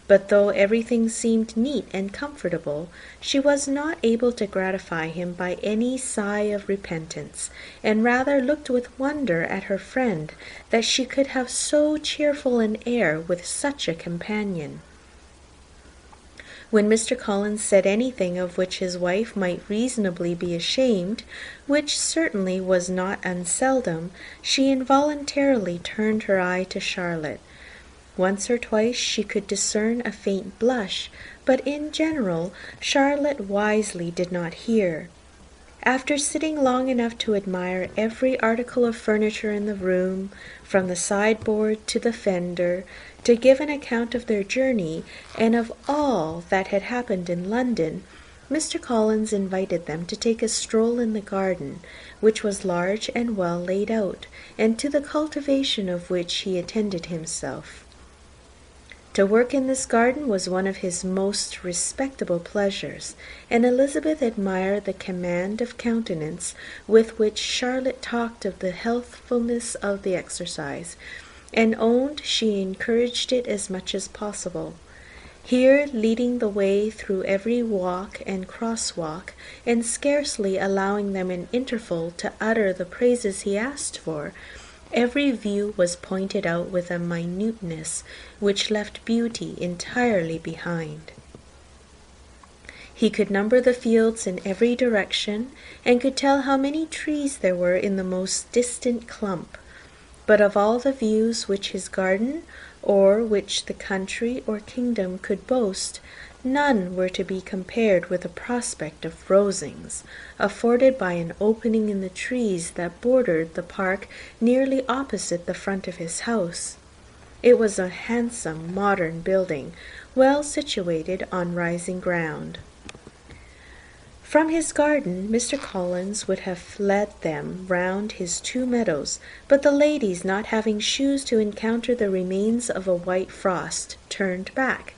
But though everything seemed neat and comfortable, she was not able to gratify him by any sigh of repentance, and rather looked with wonder at her friend that she could have so cheerful an air with such a companion. When Mr. Collins said anything of which his wife might reasonably be ashamed, which certainly was not unseldom, she involuntarily turned her eye to Charlotte. Once or twice she could discern a faint blush, but in general Charlotte wisely did not hear. After sitting long enough to admire every article of furniture in the room, from the sideboard to the fender, to give an account of their journey, and of all that had happened in London, Mr. Collins invited them to take a stroll in the garden, which was large and well laid out, and to the cultivation of which he attended himself. To work in this garden was one of his most respectable pleasures, and Elizabeth admired the command of countenance with which Charlotte talked of the healthfulness of the exercise, and owned she encouraged it as much as possible. Here, leading the way through every walk and cross-walk, and scarcely allowing them an interval to utter the praises he asked for, every view was pointed out with a minuteness which left beauty entirely behind. He could number the fields in every direction, and could tell how many trees there were in the most distant clump. But of all the views which his garden, or which the country or kingdom could boast, none were to be compared with the prospect of Rosings, afforded by an opening in the trees that bordered the park nearly opposite the front of his house. It was a handsome modern building, well situated on rising ground. From his garden Mr. Collins would have led them round his 2 meadows, but the ladies, not having shoes to encounter the remains of a white frost, turned back,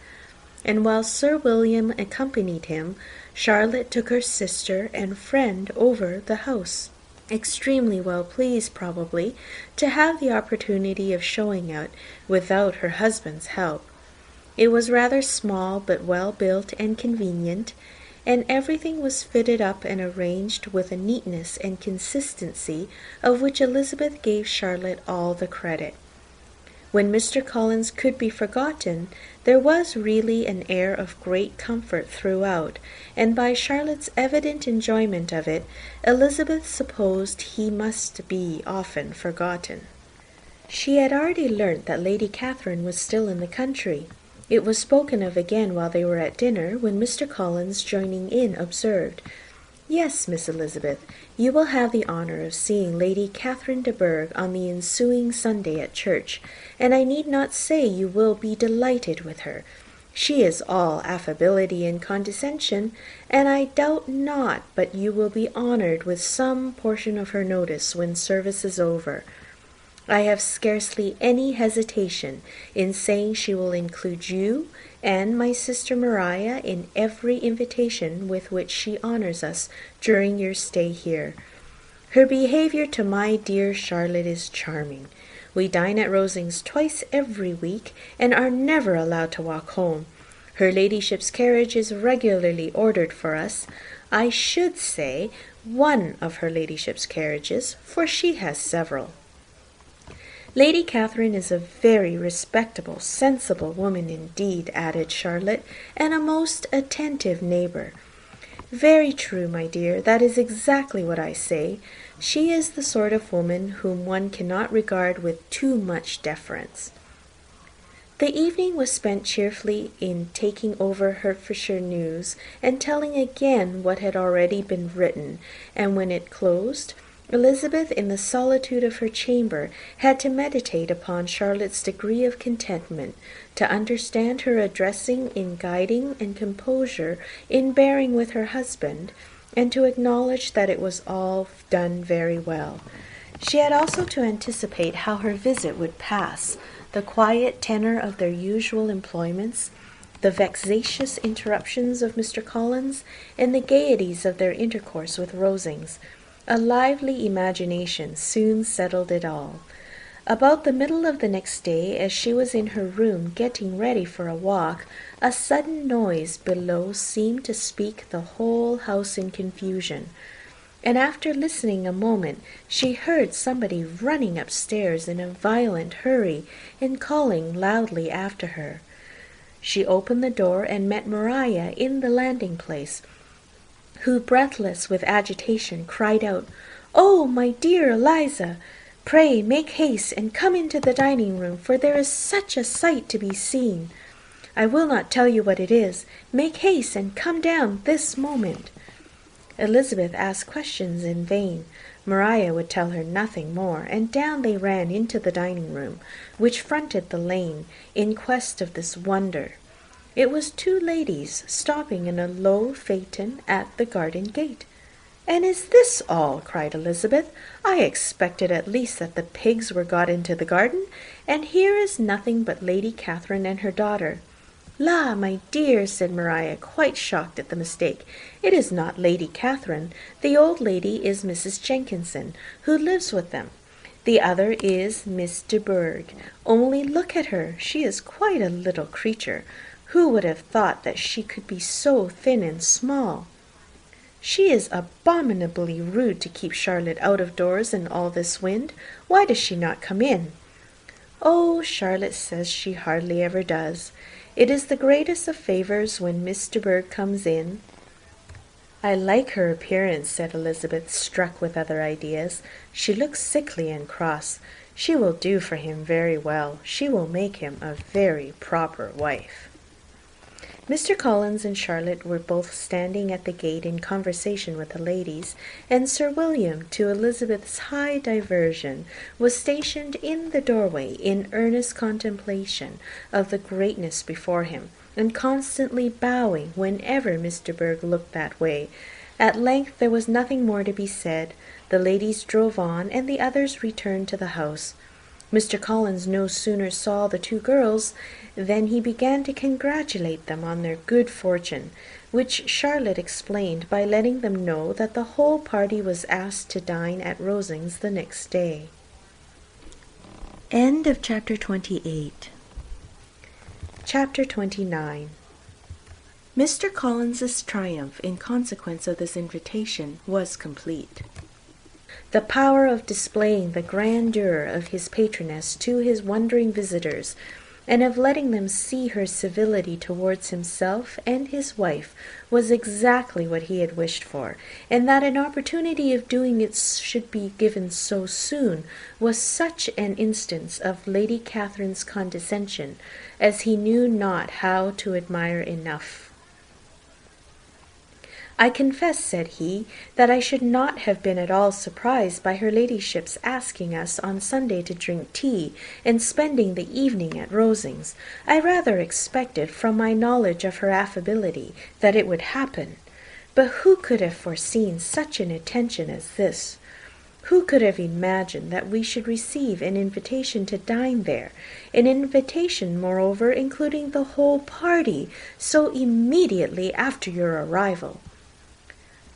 and while Sir William accompanied him, Charlotte took her sister and friend over the house, extremely well pleased, probably, to have the opportunity of showing it without her husband's help. It was rather small, but well built and convenient, and everything was fitted up and arranged with a neatness and consistency of which Elizabeth gave Charlotte all the credit. When Mr. Collins could be forgotten, there was really an air of great comfort throughout, and by Charlotte's evident enjoyment of it, Elizabeth supposed he must be often forgotten. She had already learnt that Lady Catherine was still in the country. It was spoken of again while they were at dinner, when Mr. Collins, joining in, observed, "Yes, Miss Elizabeth, you will have the honour of seeing Lady Catherine de Bourgh on the ensuing Sunday at church, and I need not say you will be delighted with her. She is all affability and condescension, and I doubt not but you will be honoured with some portion of her notice when service is over. I have scarcely any hesitation in saying she will include you and my sister Maria in every invitation with which she honours us during your stay here. Her behaviour to my dear Charlotte is charming. We dine at Rosings twice every week, and are never allowed to walk home. Her ladyship's carriage is regularly ordered for us. I should say one of her ladyship's carriages, for she has several. Lady Catherine is a very respectable, sensible woman indeed, added Charlotte, and a most attentive neighbour. Very true, my dear, that is exactly what I say. She is the sort of woman whom one cannot regard with too much deference. The evening was spent cheerfully in taking over Hertfordshire news, and telling again what had already been written, and when it closed, Elizabeth, in the solitude of her chamber, had to meditate upon Charlotte's degree of contentment, to understand her addressing in guiding and composure in bearing with her husband, and to acknowledge that it was all done very well. She had also to anticipate how her visit would pass, the quiet tenor of their usual employments, the vexatious interruptions of Mr. Collins, and the gaieties of their intercourse with Rosings. A lively imagination soon settled it all. About the middle of the next day, as she was in her room getting ready for a walk, a sudden noise below seemed to speak the whole house in confusion, and after listening a moment, she heard somebody running upstairs in a violent hurry and calling loudly after her. She opened the door and met Maria in the landing-place, who, breathless with agitation, cried out, "Oh, my dear Eliza! Pray make haste and come into the dining-room, for there is such a sight to be seen. I will not tell you what it is. Make haste and come down this moment." Elizabeth asked questions in vain. Maria would tell her nothing more, and down they ran into the dining-room, which fronted the lane, in quest of this wonder. It was two ladies stopping in a low phaeton at the garden gate. "And is this all?" cried Elizabeth. "I expected at least that the pigs were got into the garden, and here is nothing but Lady Catherine and her daughter." "La, my dear," said Maria, quite shocked at the mistake, "it is not Lady Catherine. The old lady is Mrs. Jenkinson, who lives with them. The other is Miss de Bourgh. Only look at her. She is quite a little creature. Who would have thought that she could be so thin and small? She is abominably rude to keep Charlotte out of doors in all this wind. Why does she not come in?" "Oh, Charlotte says she hardly ever does. It is the greatest of favours when Miss de Bourgh comes in." "I like her appearance," said Elizabeth, struck with other ideas. "She looks sickly and cross. She will do for him very well. She will make him a very proper wife." Mr. Collins and Charlotte were both standing at the gate in conversation with the ladies, and Sir William, to Elizabeth's high diversion, was stationed in the doorway in earnest contemplation of the greatness before him, and constantly bowing whenever Miss de Bourgh looked that way. At length there was nothing more to be said. The ladies drove on, and the others returned to the house. Mr. Collins no sooner saw the two girls than he began to congratulate them on their good fortune, which Charlotte explained by letting them know that the whole party was asked to dine at Rosings the next day. End of Chapter 28. Chapter 29. Mr. Collins's triumph in consequence of this invitation was complete. The power of displaying the grandeur of his patroness to his wondering visitors, and of letting them see her civility towards himself and his wife, was exactly what he had wished for, and that an opportunity of doing it should be given so soon was such an instance of Lady Catherine's condescension as he knew not how to admire enough. "I confess," said he, "that I should not have been at all surprised by her ladyship's asking us on Sunday to drink tea, and spending the evening at Rosings. I rather expected, from my knowledge of her affability, that it would happen. But who could have foreseen such an attention as this? Who could have imagined that we should receive an invitation to dine there, an invitation, moreover, including the whole party, so immediately after your arrival?"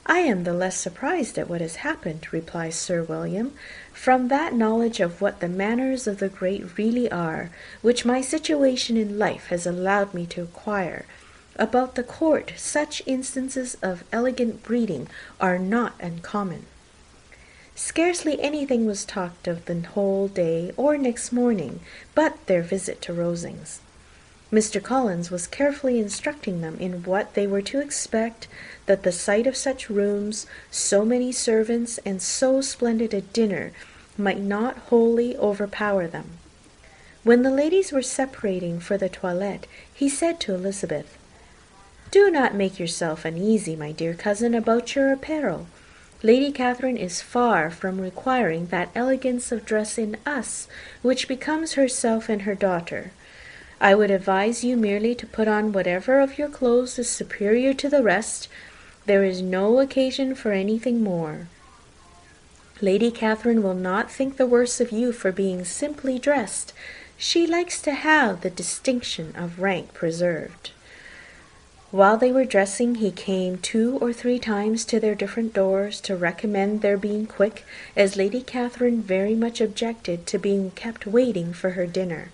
"I am the less surprised at what has happened," replied Sir William, "from that knowledge of what the manners of the great really are, which my situation in life has allowed me to acquire. About the court, such instances of elegant breeding are not uncommon. Scarcely anything was talked of the whole day or next morning but their visit to Rosings. Mr. Collins was carefully instructing them in what they were to expect, that the sight of such rooms, so many servants, and so splendid a dinner might not wholly overpower them. When the ladies were separating for the toilette, he said to Elizabeth, "Do not make yourself uneasy, my dear cousin, about your apparel. Lady Catherine is far from requiring that elegance of dress in us which becomes herself and her daughter. I would advise you merely to put on whatever of your clothes is superior to the rest. There is no occasion for anything more. Lady Catherine will not think the worse of you for being simply dressed. She likes to have the distinction of rank preserved." While they were dressing, he came 2 or 3 times to their different doors to recommend their being quick, as Lady Catherine very much objected to being kept waiting for her dinner.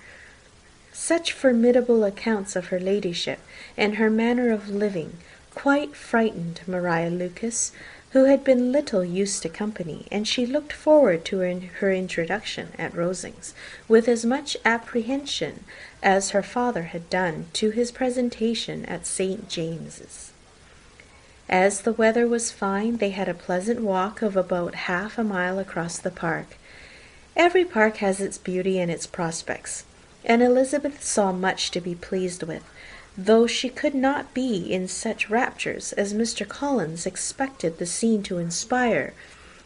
Such formidable accounts of her ladyship and her manner of living quite frightened Maria Lucas, who had been little used to company, and she looked forward to her introduction at Rosings with as much apprehension as her father had done to his presentation at St. James's. As the weather was fine, they had a pleasant walk of about half a mile across the park. Every park has its beauty and its prospects, and Elizabeth saw much to be pleased with, though she could not be in such raptures as Mr. Collins expected the scene to inspire,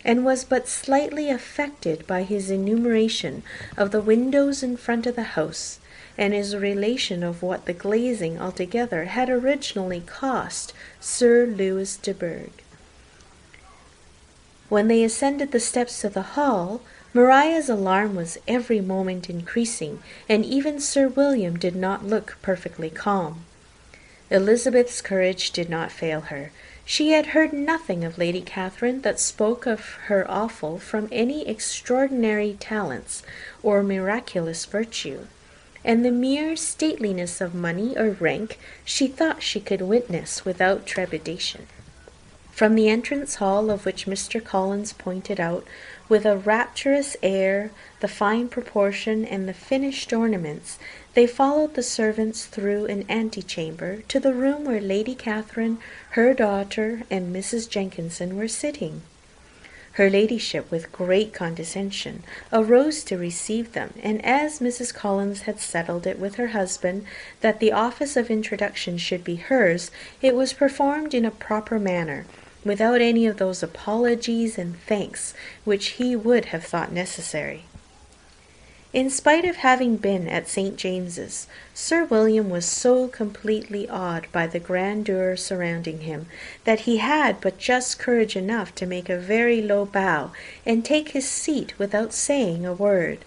and was but slightly affected by his enumeration of the windows in front of the house, and his relation of what the glazing altogether had originally cost Sir Lewis de Bourgh. When they ascended the steps to the hall, Maria's alarm was every moment increasing, and even Sir William did not look perfectly calm. Elizabeth's courage did not fail her. She had heard nothing of Lady Catherine that spoke of her awful from any extraordinary talents or miraculous virtue, and the mere stateliness of money or rank she thought she could witness without trepidation. From the entrance hall, of which Mr. Collins pointed out with a rapturous air the fine proportion and the finished ornaments, they followed the servants through an antechamber to the room where Lady Catherine, her daughter, and Mrs. Jenkinson were sitting. Her ladyship, with great condescension, arose to receive them, and as Mrs. Collins had settled it with her husband that the office of introduction should be hers, it was performed in a proper manner, without any of those apologies and thanks which he would have thought necessary. In spite of having been at St. James's, Sir William was so completely awed by the grandeur surrounding him that he had but just courage enough to make a very low bow and take his seat without saying a word.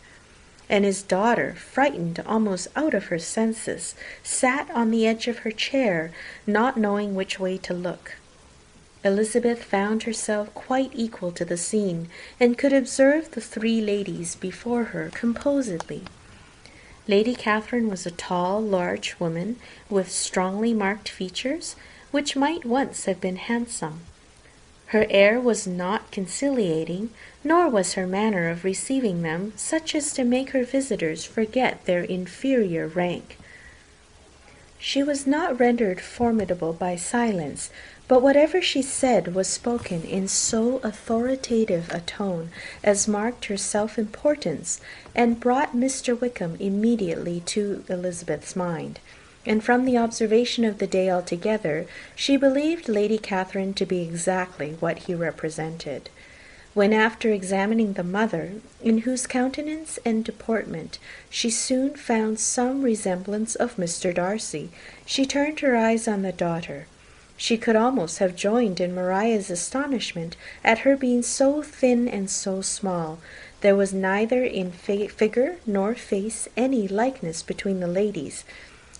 And his daughter, frightened almost out of her senses, sat on the edge of her chair, not knowing which way to look. Elizabeth found herself quite equal to the scene, and could observe the 3 ladies before her composedly. Lady Catherine was a tall, large woman, with strongly marked features, which might once have been handsome. Her air was not conciliating, nor was her manner of receiving them such as to make her visitors forget their inferior rank. She was not rendered formidable by silence, but whatever she said was spoken in so authoritative a tone as marked her self-importance, and brought Mr. Wickham immediately to Elizabeth's mind, and from the observation of the day altogether, she believed Lady Catherine to be exactly what he represented. When, after examining the mother, in whose countenance and deportment she soon found some resemblance of Mr. Darcy, she turned her eyes on the daughter. She could almost have joined in Maria's astonishment at her being so thin and so small. There was neither in figure nor face any likeness between the ladies.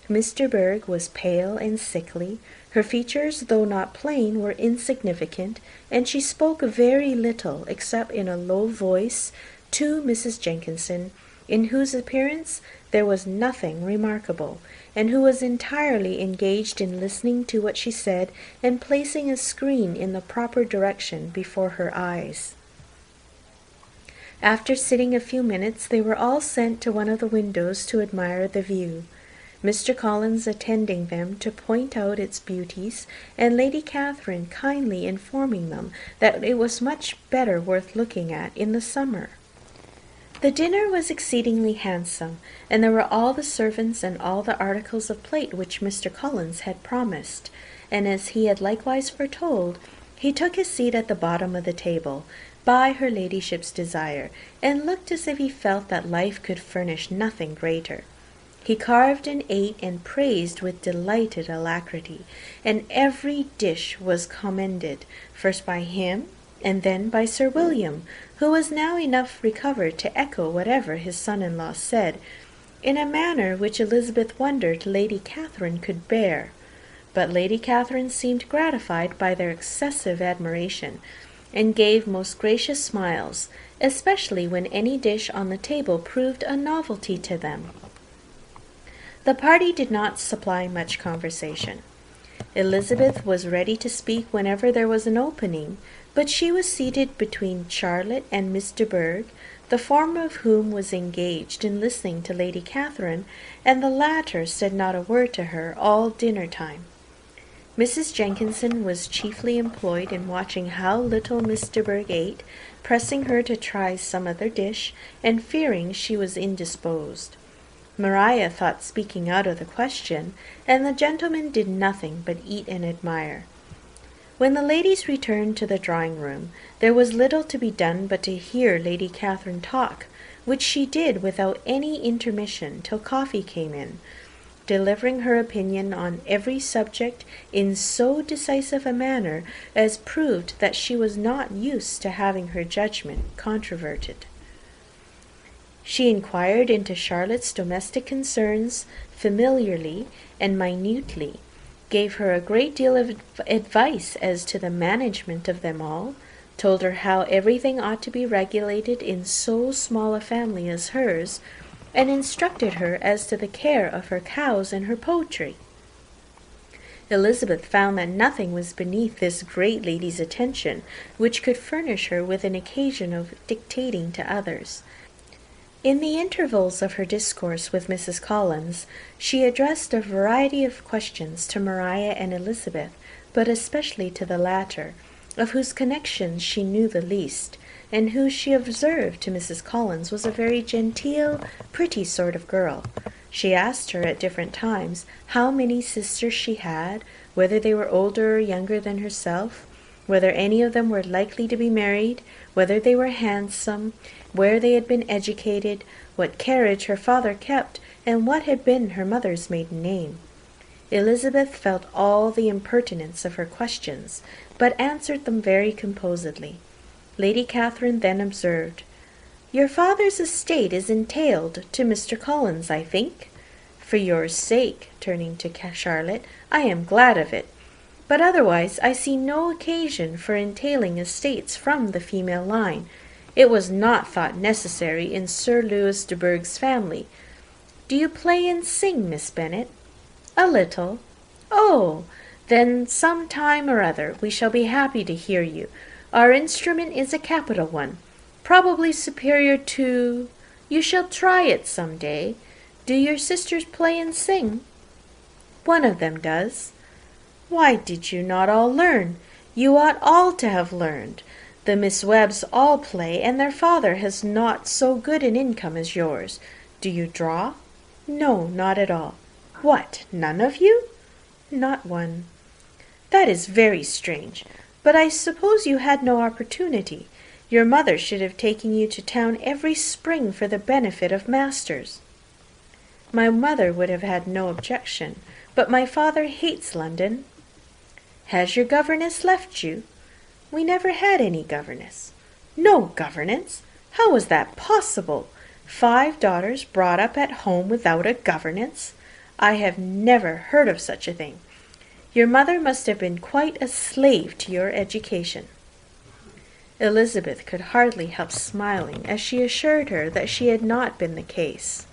Mr. Bourgh was pale and sickly. Her features, though not plain, were insignificant, and she spoke very little, except in a low voice, to Mrs. Jenkinson, in whose appearance there was nothing remarkable, and who was entirely engaged in listening to what she said and placing a screen in the proper direction before her eyes. After sitting a few minutes, they were all sent to one of the windows to admire the view, Mr. Collins attending them to point out its beauties, and Lady Catherine kindly informing them that it was much better worth looking at in the summer. The dinner was exceedingly handsome, and there were all the servants and all the articles of plate which Mr. Collins had promised, and as he had likewise foretold, he took his seat at the bottom of the table, by her ladyship's desire, and looked as if he felt that life could furnish nothing greater. He carved and ate and praised with delighted alacrity, and every dish was commended, first by him, and then by Sir William, who was now enough recovered to echo whatever his son-in-law said, in a manner which Elizabeth wondered Lady Catherine could bear. But Lady Catherine seemed gratified by their excessive admiration, and gave most gracious smiles, especially when any dish on the table proved a novelty to them. The party did not supply much conversation. Elizabeth was ready to speak whenever there was an opening, but she was seated between Charlotte and Miss de Bourgh, the former of whom was engaged in listening to Lady Catherine, and the latter said not a word to her all dinner time. Mrs. Jenkinson was chiefly employed in watching how little Miss de Bourgh ate, pressing her to try some other dish, and fearing she was indisposed. Maria thought speaking out of the question, and the gentlemen did nothing but eat and admire. When the ladies returned to the drawing-room, there was little to be done but to hear Lady Catherine talk, which she did without any intermission till coffee came in, delivering her opinion on every subject in so decisive a manner as proved that she was not used to having her judgment controverted. She inquired into Charlotte's domestic concerns familiarly and minutely, gave her a great deal of advice as to the management of them all, told her how everything ought to be regulated in so small a family as hers, and instructed her as to the care of her cows and her poultry. Elizabeth found that nothing was beneath this great lady's attention which could furnish her with an occasion of dictating to others. In the intervals of her discourse with Mrs. Collins, she addressed a variety of questions to Maria and Elizabeth, but especially to the latter, of whose connections she knew the least, and who she observed to Mrs. Collins was a very genteel, pretty sort of girl. She asked her at different times how many sisters she had, whether they were older or younger than herself, whether any of them were likely to be married, whether they were handsome, where they had been educated, what carriage her father kept, and what had been her mother's maiden name. Elizabeth felt all the impertinence of her questions, but answered them very composedly. Lady Catherine then observed, "Your father's estate is entailed to Mr. Collins, I think? For your sake," turning to Charlotte, "I am glad of it. But otherwise I see no occasion for entailing estates from the female line. It was not thought necessary in Sir Lewis de Bourgh's family. Do you play and sing, Miss Bennet?" "A little." "Oh, then some time or other we shall be happy to hear you. Our instrument is a capital one, probably superior to— You shall try it some day. Do your sisters play and sing?" "One of them does." "Why did you not all learn? You ought all to have learned. The Miss Webbs all play, and their father has not so good an income as yours. Do you draw?" "No, not at all." "What, none of you?" "Not one." "That is very strange. But I suppose you had no opportunity. Your mother should have taken you to town every spring for the benefit of masters." "My mother would have had no objection, but my father hates London." "Has your governess left you?" "We never had any governess." "No governess? How was that possible? 5 daughters brought up at home without a governess? I have never heard of such a thing. Your mother must have been quite a slave to your education." Elizabeth could hardly help smiling as she assured her that she had not been the case.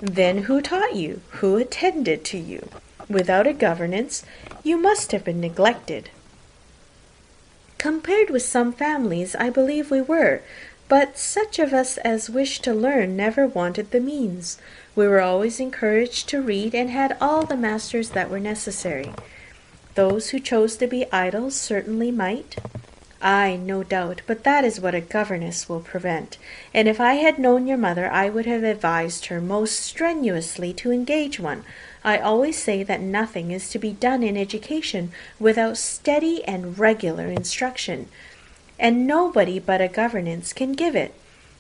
"Then who taught you? Who attended to you? Without a governess, you must have been neglected." "Compared with some families, I believe we were, but such of us as wished to learn never wanted the means. We were always encouraged to read, and had all the masters that were necessary. Those who chose to be idle certainly might." "Ay, no doubt, but that is what a governess will prevent, and if I had known your mother, I would have advised her most strenuously to engage one. I always say that nothing is to be done in education without steady and regular instruction, and nobody but a governess can give it.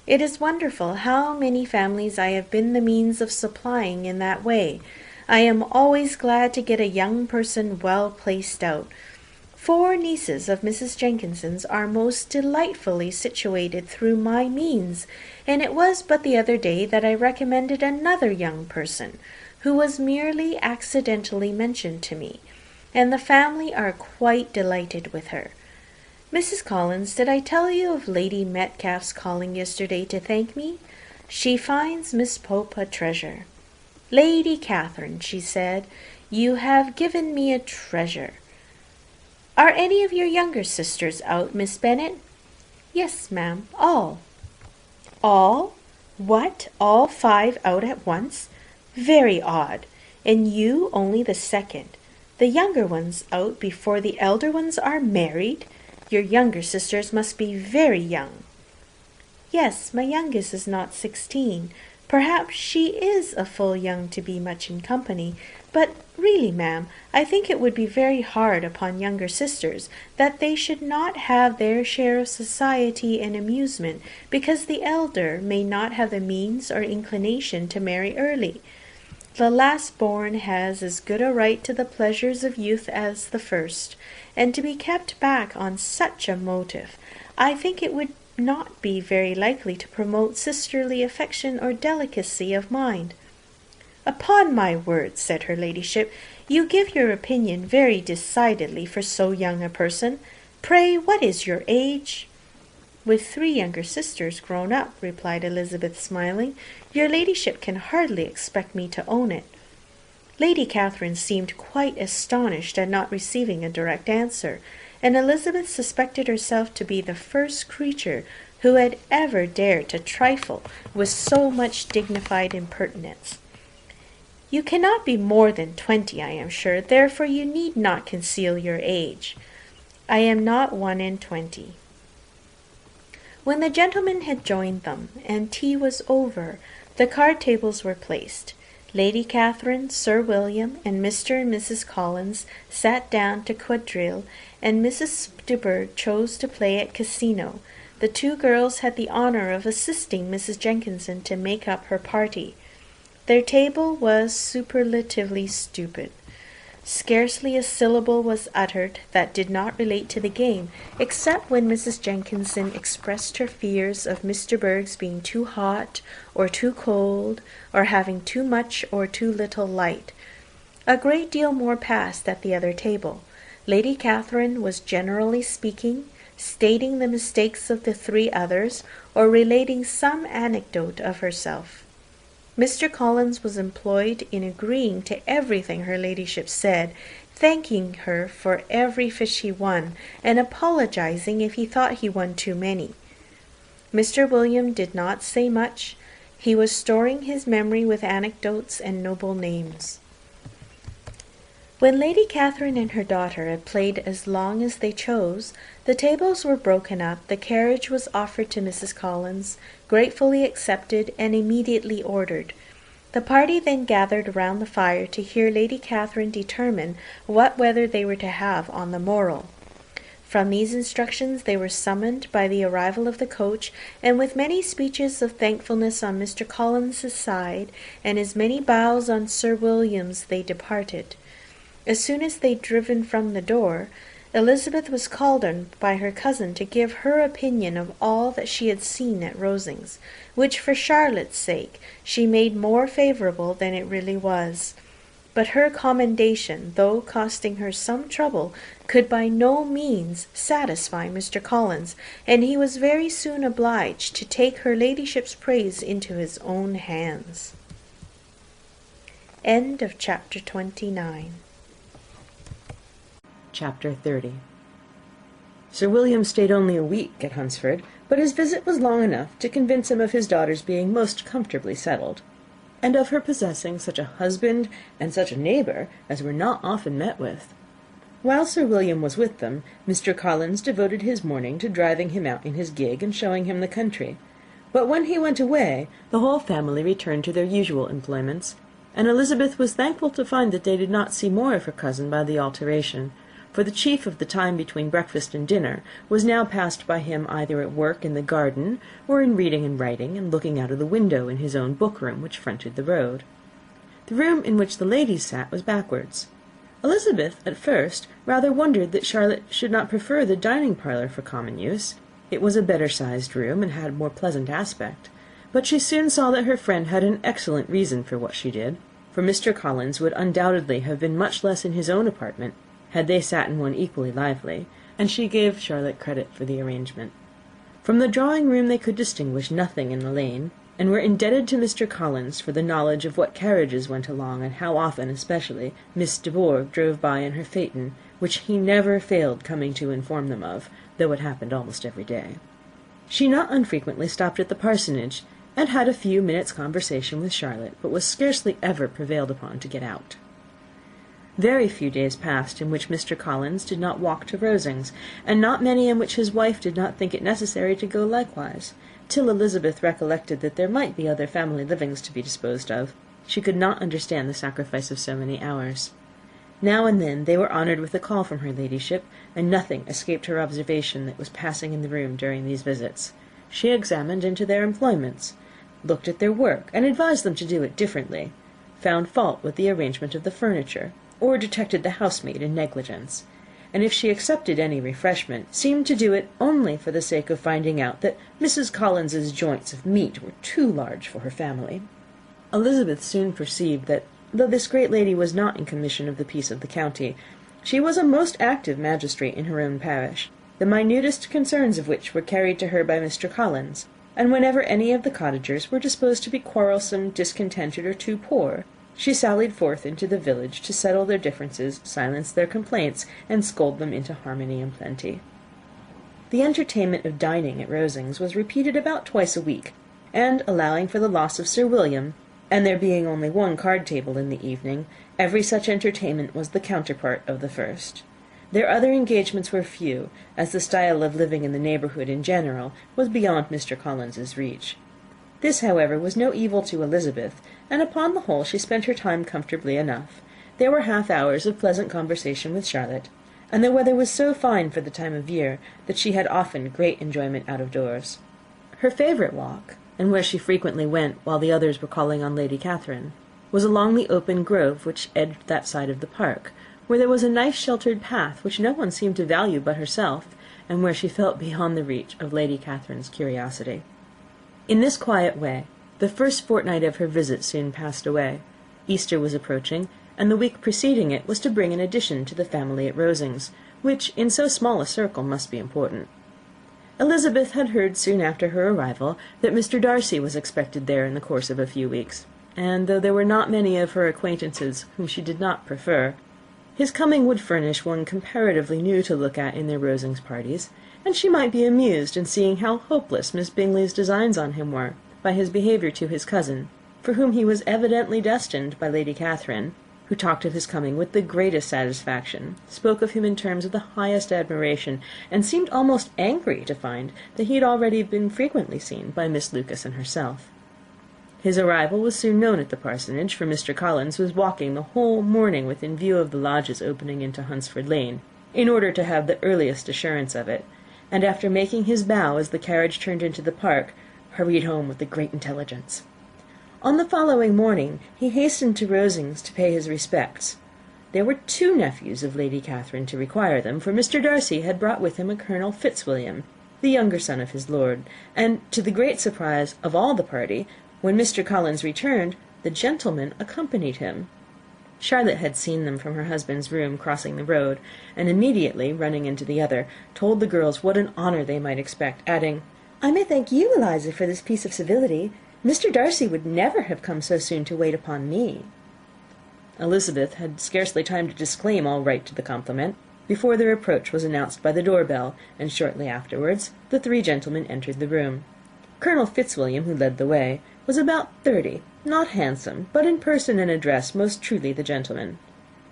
It is wonderful how many families I have been the means of supplying in that way. I am always glad to get a young person well placed out. 4 nieces of Mrs. Jenkinson's are most delightfully situated through my means, and it was but the other day that I recommended another young person, who was merely accidentally mentioned to me, and the family are quite delighted with her. Mrs. Collins, did I tell you of Lady Metcalfe's calling yesterday to thank me? She finds Miss Pope a treasure. 'Lady Catherine,' she said, 'you have given me a treasure.' Are any of your younger sisters out, Miss Bennet?" "Yes, ma'am, all." "All? What, all 5 out at once? Very odd. And you only the second. The younger ones out before the elder ones are married? Your younger sisters must be very young." "Yes, my youngest is not 16. Perhaps she is a full young to be much in company, but really, ma'am, I think it would be very hard upon younger sisters that they should not have their share of society and amusement, because the elder may not have the means or inclination to marry early. The last born has as good a right to the pleasures of youth as the first, and to be kept back on such a motive, I think it would not be very likely to promote sisterly affection or delicacy of mind." "Upon my word," said her ladyship, "you give your opinion very decidedly for so young a person. Pray, what is your age?" "With 3 younger sisters grown up," replied Elizabeth, smiling, "your ladyship can hardly expect me to own it." Lady Catherine seemed quite astonished at not receiving a direct answer, and Elizabeth suspected herself to be the first creature who had ever dared to trifle with so much dignified impertinence. "You cannot be more than 20, I am sure, therefore you need not conceal your age." "I am not 21. When the gentlemen had joined them, and tea was over, the card tables were placed. Lady Catherine, Sir William, and Mr. and Mrs. Collins sat down to quadrille, and Mrs. de Bourgh chose to play at casino. The 2 girls had the honour of assisting Mrs. Jenkinson to make up her party. Their table was superlatively stupid. Scarcely a syllable was uttered that did not relate to the game, except when Mrs. Jenkinson expressed her fears of Mr. Bourgh's being too hot or too cold, or having too much or too little light. A great deal more passed at the other table. Lady Catherine was, generally speaking, stating the mistakes of the 3 others, or relating some anecdote of herself. Mr. Collins was employed in agreeing to everything her ladyship said, thanking her for every fish he won, and apologizing if he thought he won too many. Mr. William did not say much. He was storing his memory with anecdotes and noble names. When Lady Catherine and her daughter had played as long as they chose, the tables were broken up, the carriage was offered to Mrs. Collins, gratefully accepted, and immediately ordered. The party then gathered round the fire to hear Lady Catherine determine what weather they were to have on the morrow. From these instructions they were summoned by the arrival of the coach, and with many speeches of thankfulness on Mr. Collins's side, and as many bows on Sir William's, they departed. As soon as they driven from the door, Elizabeth was called on by her cousin to give her opinion of all that she had seen at Rosings, which for Charlotte's sake she made more favourable than it really was. But her commendation, though costing her some trouble, could by no means satisfy Mr. Collins, and he was very soon obliged to take her ladyship's praise into his own hands. End of chapter 29. Chapter 30. Sir William stayed only a week at Hunsford, but his visit was long enough to convince him of his daughter's being most comfortably settled, and of her possessing such a husband and such a neighbour as were not often met with. While Sir William was with them, Mr. Collins devoted his morning to driving him out in his gig and showing him the country. But when he went away, the whole family returned to their usual employments, and Elizabeth was thankful to find that they did not see more of her cousin by the alteration, for the chief of the time between breakfast and dinner was now passed by him either at work in the garden, or in reading and writing, and looking out of the window in his own book-room, which fronted the road. The room in which the ladies sat was backwards. Elizabeth, at first, rather wondered that Charlotte should not prefer the dining-parlour for common use. It was a better-sized room, and had a more pleasant aspect. But she soon saw that her friend had an excellent reason for what she did, for Mr. Collins would undoubtedly have been much less in his own apartment, had they sat in one equally lively, and she gave Charlotte credit for the arrangement. From the drawing-room they could distinguish nothing in the lane, and were indebted to Mr. Collins for the knowledge of what carriages went along, and how often, especially, Miss de Bourgh drove by in her phaeton, which he never failed coming to inform them of, though it happened almost every day. She not unfrequently stopped at the parsonage, and had a few minutes' conversation with Charlotte, but was scarcely ever prevailed upon to get out. Very few days passed in which Mr. Collins did not walk to Rosings, and not many in which his wife did not think it necessary to go likewise, till Elizabeth recollected that there might be other family livings to be disposed of. She could not understand the sacrifice of so many hours. Now and then they were honoured with a call from her ladyship, and nothing escaped her observation that was passing in the room during these visits. She examined into their employments, looked at their work, and advised them to do it differently, found fault with the arrangement of the furniture, or detected the housemaid in negligence, and if she accepted any refreshment, seemed to do it only for the sake of finding out that Mrs. Collins's joints of meat were too large for her family. Elizabeth soon perceived that, though this great lady was not in commission of the peace of the county, she was a most active magistrate in her own parish, the minutest concerns of which were carried to her by Mr. Collins, and whenever any of the cottagers were disposed to be quarrelsome, discontented, or too poor, she sallied forth into the village to settle their differences, silence their complaints, and scold them into harmony and plenty. The entertainment of dining at Rosings was repeated about twice a week, and, allowing for the loss of Sir William, and there being only one card-table in the evening, every such entertainment was the counterpart of the first. Their other engagements were few, as the style of living in the neighbourhood in general was beyond Mr. Collins's reach. This, however, was no evil to Elizabeth, and upon the whole she spent her time comfortably enough. There were half-hours of pleasant conversation with Charlotte, and the weather was so fine for the time of year that she had often great enjoyment out of doors. Her favourite walk, and where she frequently went while the others were calling on Lady Catherine, was along the open grove which edged that side of the park, where there was a nice sheltered path which no one seemed to value but herself, and where she felt beyond the reach of Lady Catherine's curiosity. In this quiet way, the first fortnight of her visit soon passed away. Easter was approaching, and the week preceding it was to bring an addition to the family at Rosings, which, in so small a circle, must be important. Elizabeth had heard soon after her arrival that Mr. Darcy was expected there in the course of a few weeks, and though there were not many of her acquaintances whom she did not prefer, his coming would furnish one comparatively new to look at in their Rosings parties, and she might be amused in seeing how hopeless Miss Bingley's designs on him were, by his behaviour to his cousin, for whom he was evidently destined by Lady Catherine, who talked of his coming with the greatest satisfaction, spoke of him in terms of the highest admiration, and seemed almost angry to find that he had already been frequently seen by Miss Lucas and herself. His arrival was soon known at the parsonage, for Mr. Collins was walking the whole morning within view of the lodges opening into Hunsford Lane, in order to have the earliest assurance of it, and after making his bow as the carriage turned into the park, hurried home with the great intelligence. On the following morning he hastened to Rosings to pay his respects. There were 2 nephews of Lady Catherine to require them, for Mr. Darcy had brought with him a Colonel Fitzwilliam, the younger son of his lord, and, to the great surprise of all the party, when Mr. Collins returned, the gentleman accompanied him. Charlotte had seen them from her husband's room crossing the road, and immediately running into the other, told the girls what an honour they might expect, adding, "I may thank you, Eliza, for this piece of civility. Mr. Darcy would never have come so soon to wait upon me." Elizabeth had scarcely time to disclaim all right to the compliment, before their approach was announced by the door-bell, and shortly afterwards the three gentlemen entered the room. Colonel Fitzwilliam, who led the way, was about 30, not handsome, but in person and address most truly the gentleman.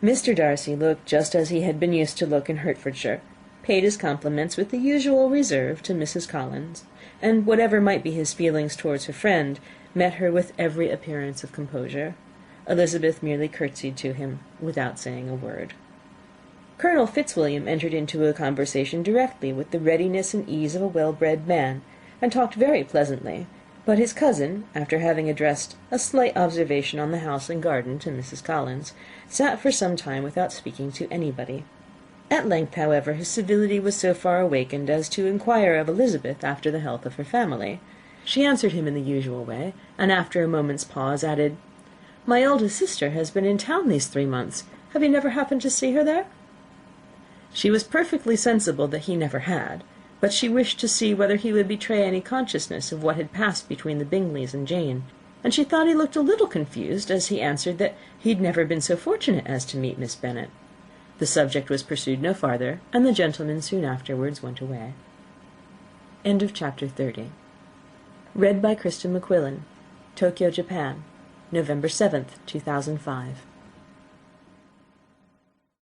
Mr. Darcy looked just as he had been used to look in Hertfordshire, paid his compliments with the usual reserve to Mrs. Collins, and whatever might be his feelings towards her friend, met her with every appearance of composure. Elizabeth merely curtsied to him, without saying a word. Colonel Fitzwilliam entered into a conversation directly with the readiness and ease of a well-bred man, and talked very pleasantly, but his cousin, after having addressed a slight observation on the house and garden to Mrs. Collins, sat for some time without speaking to anybody. At length, however, his civility was so far awakened as to inquire of Elizabeth after the health of her family. She answered him in the usual way, and after a moment's pause added, "My eldest sister has been in town these 3 months. Have you never happened to see her there?" She was perfectly sensible that he never had, but she wished to see whether he would betray any consciousness of what had passed between the Bingleys and Jane, and she thought he looked a little confused as he answered that he had never been so fortunate as to meet Miss Bennet. The subject was pursued no farther, and the gentlemen soon afterwards went away. End of Chapter 30. Read by Kristen McQuillan. Tokyo, Japan, November 7th, 2005.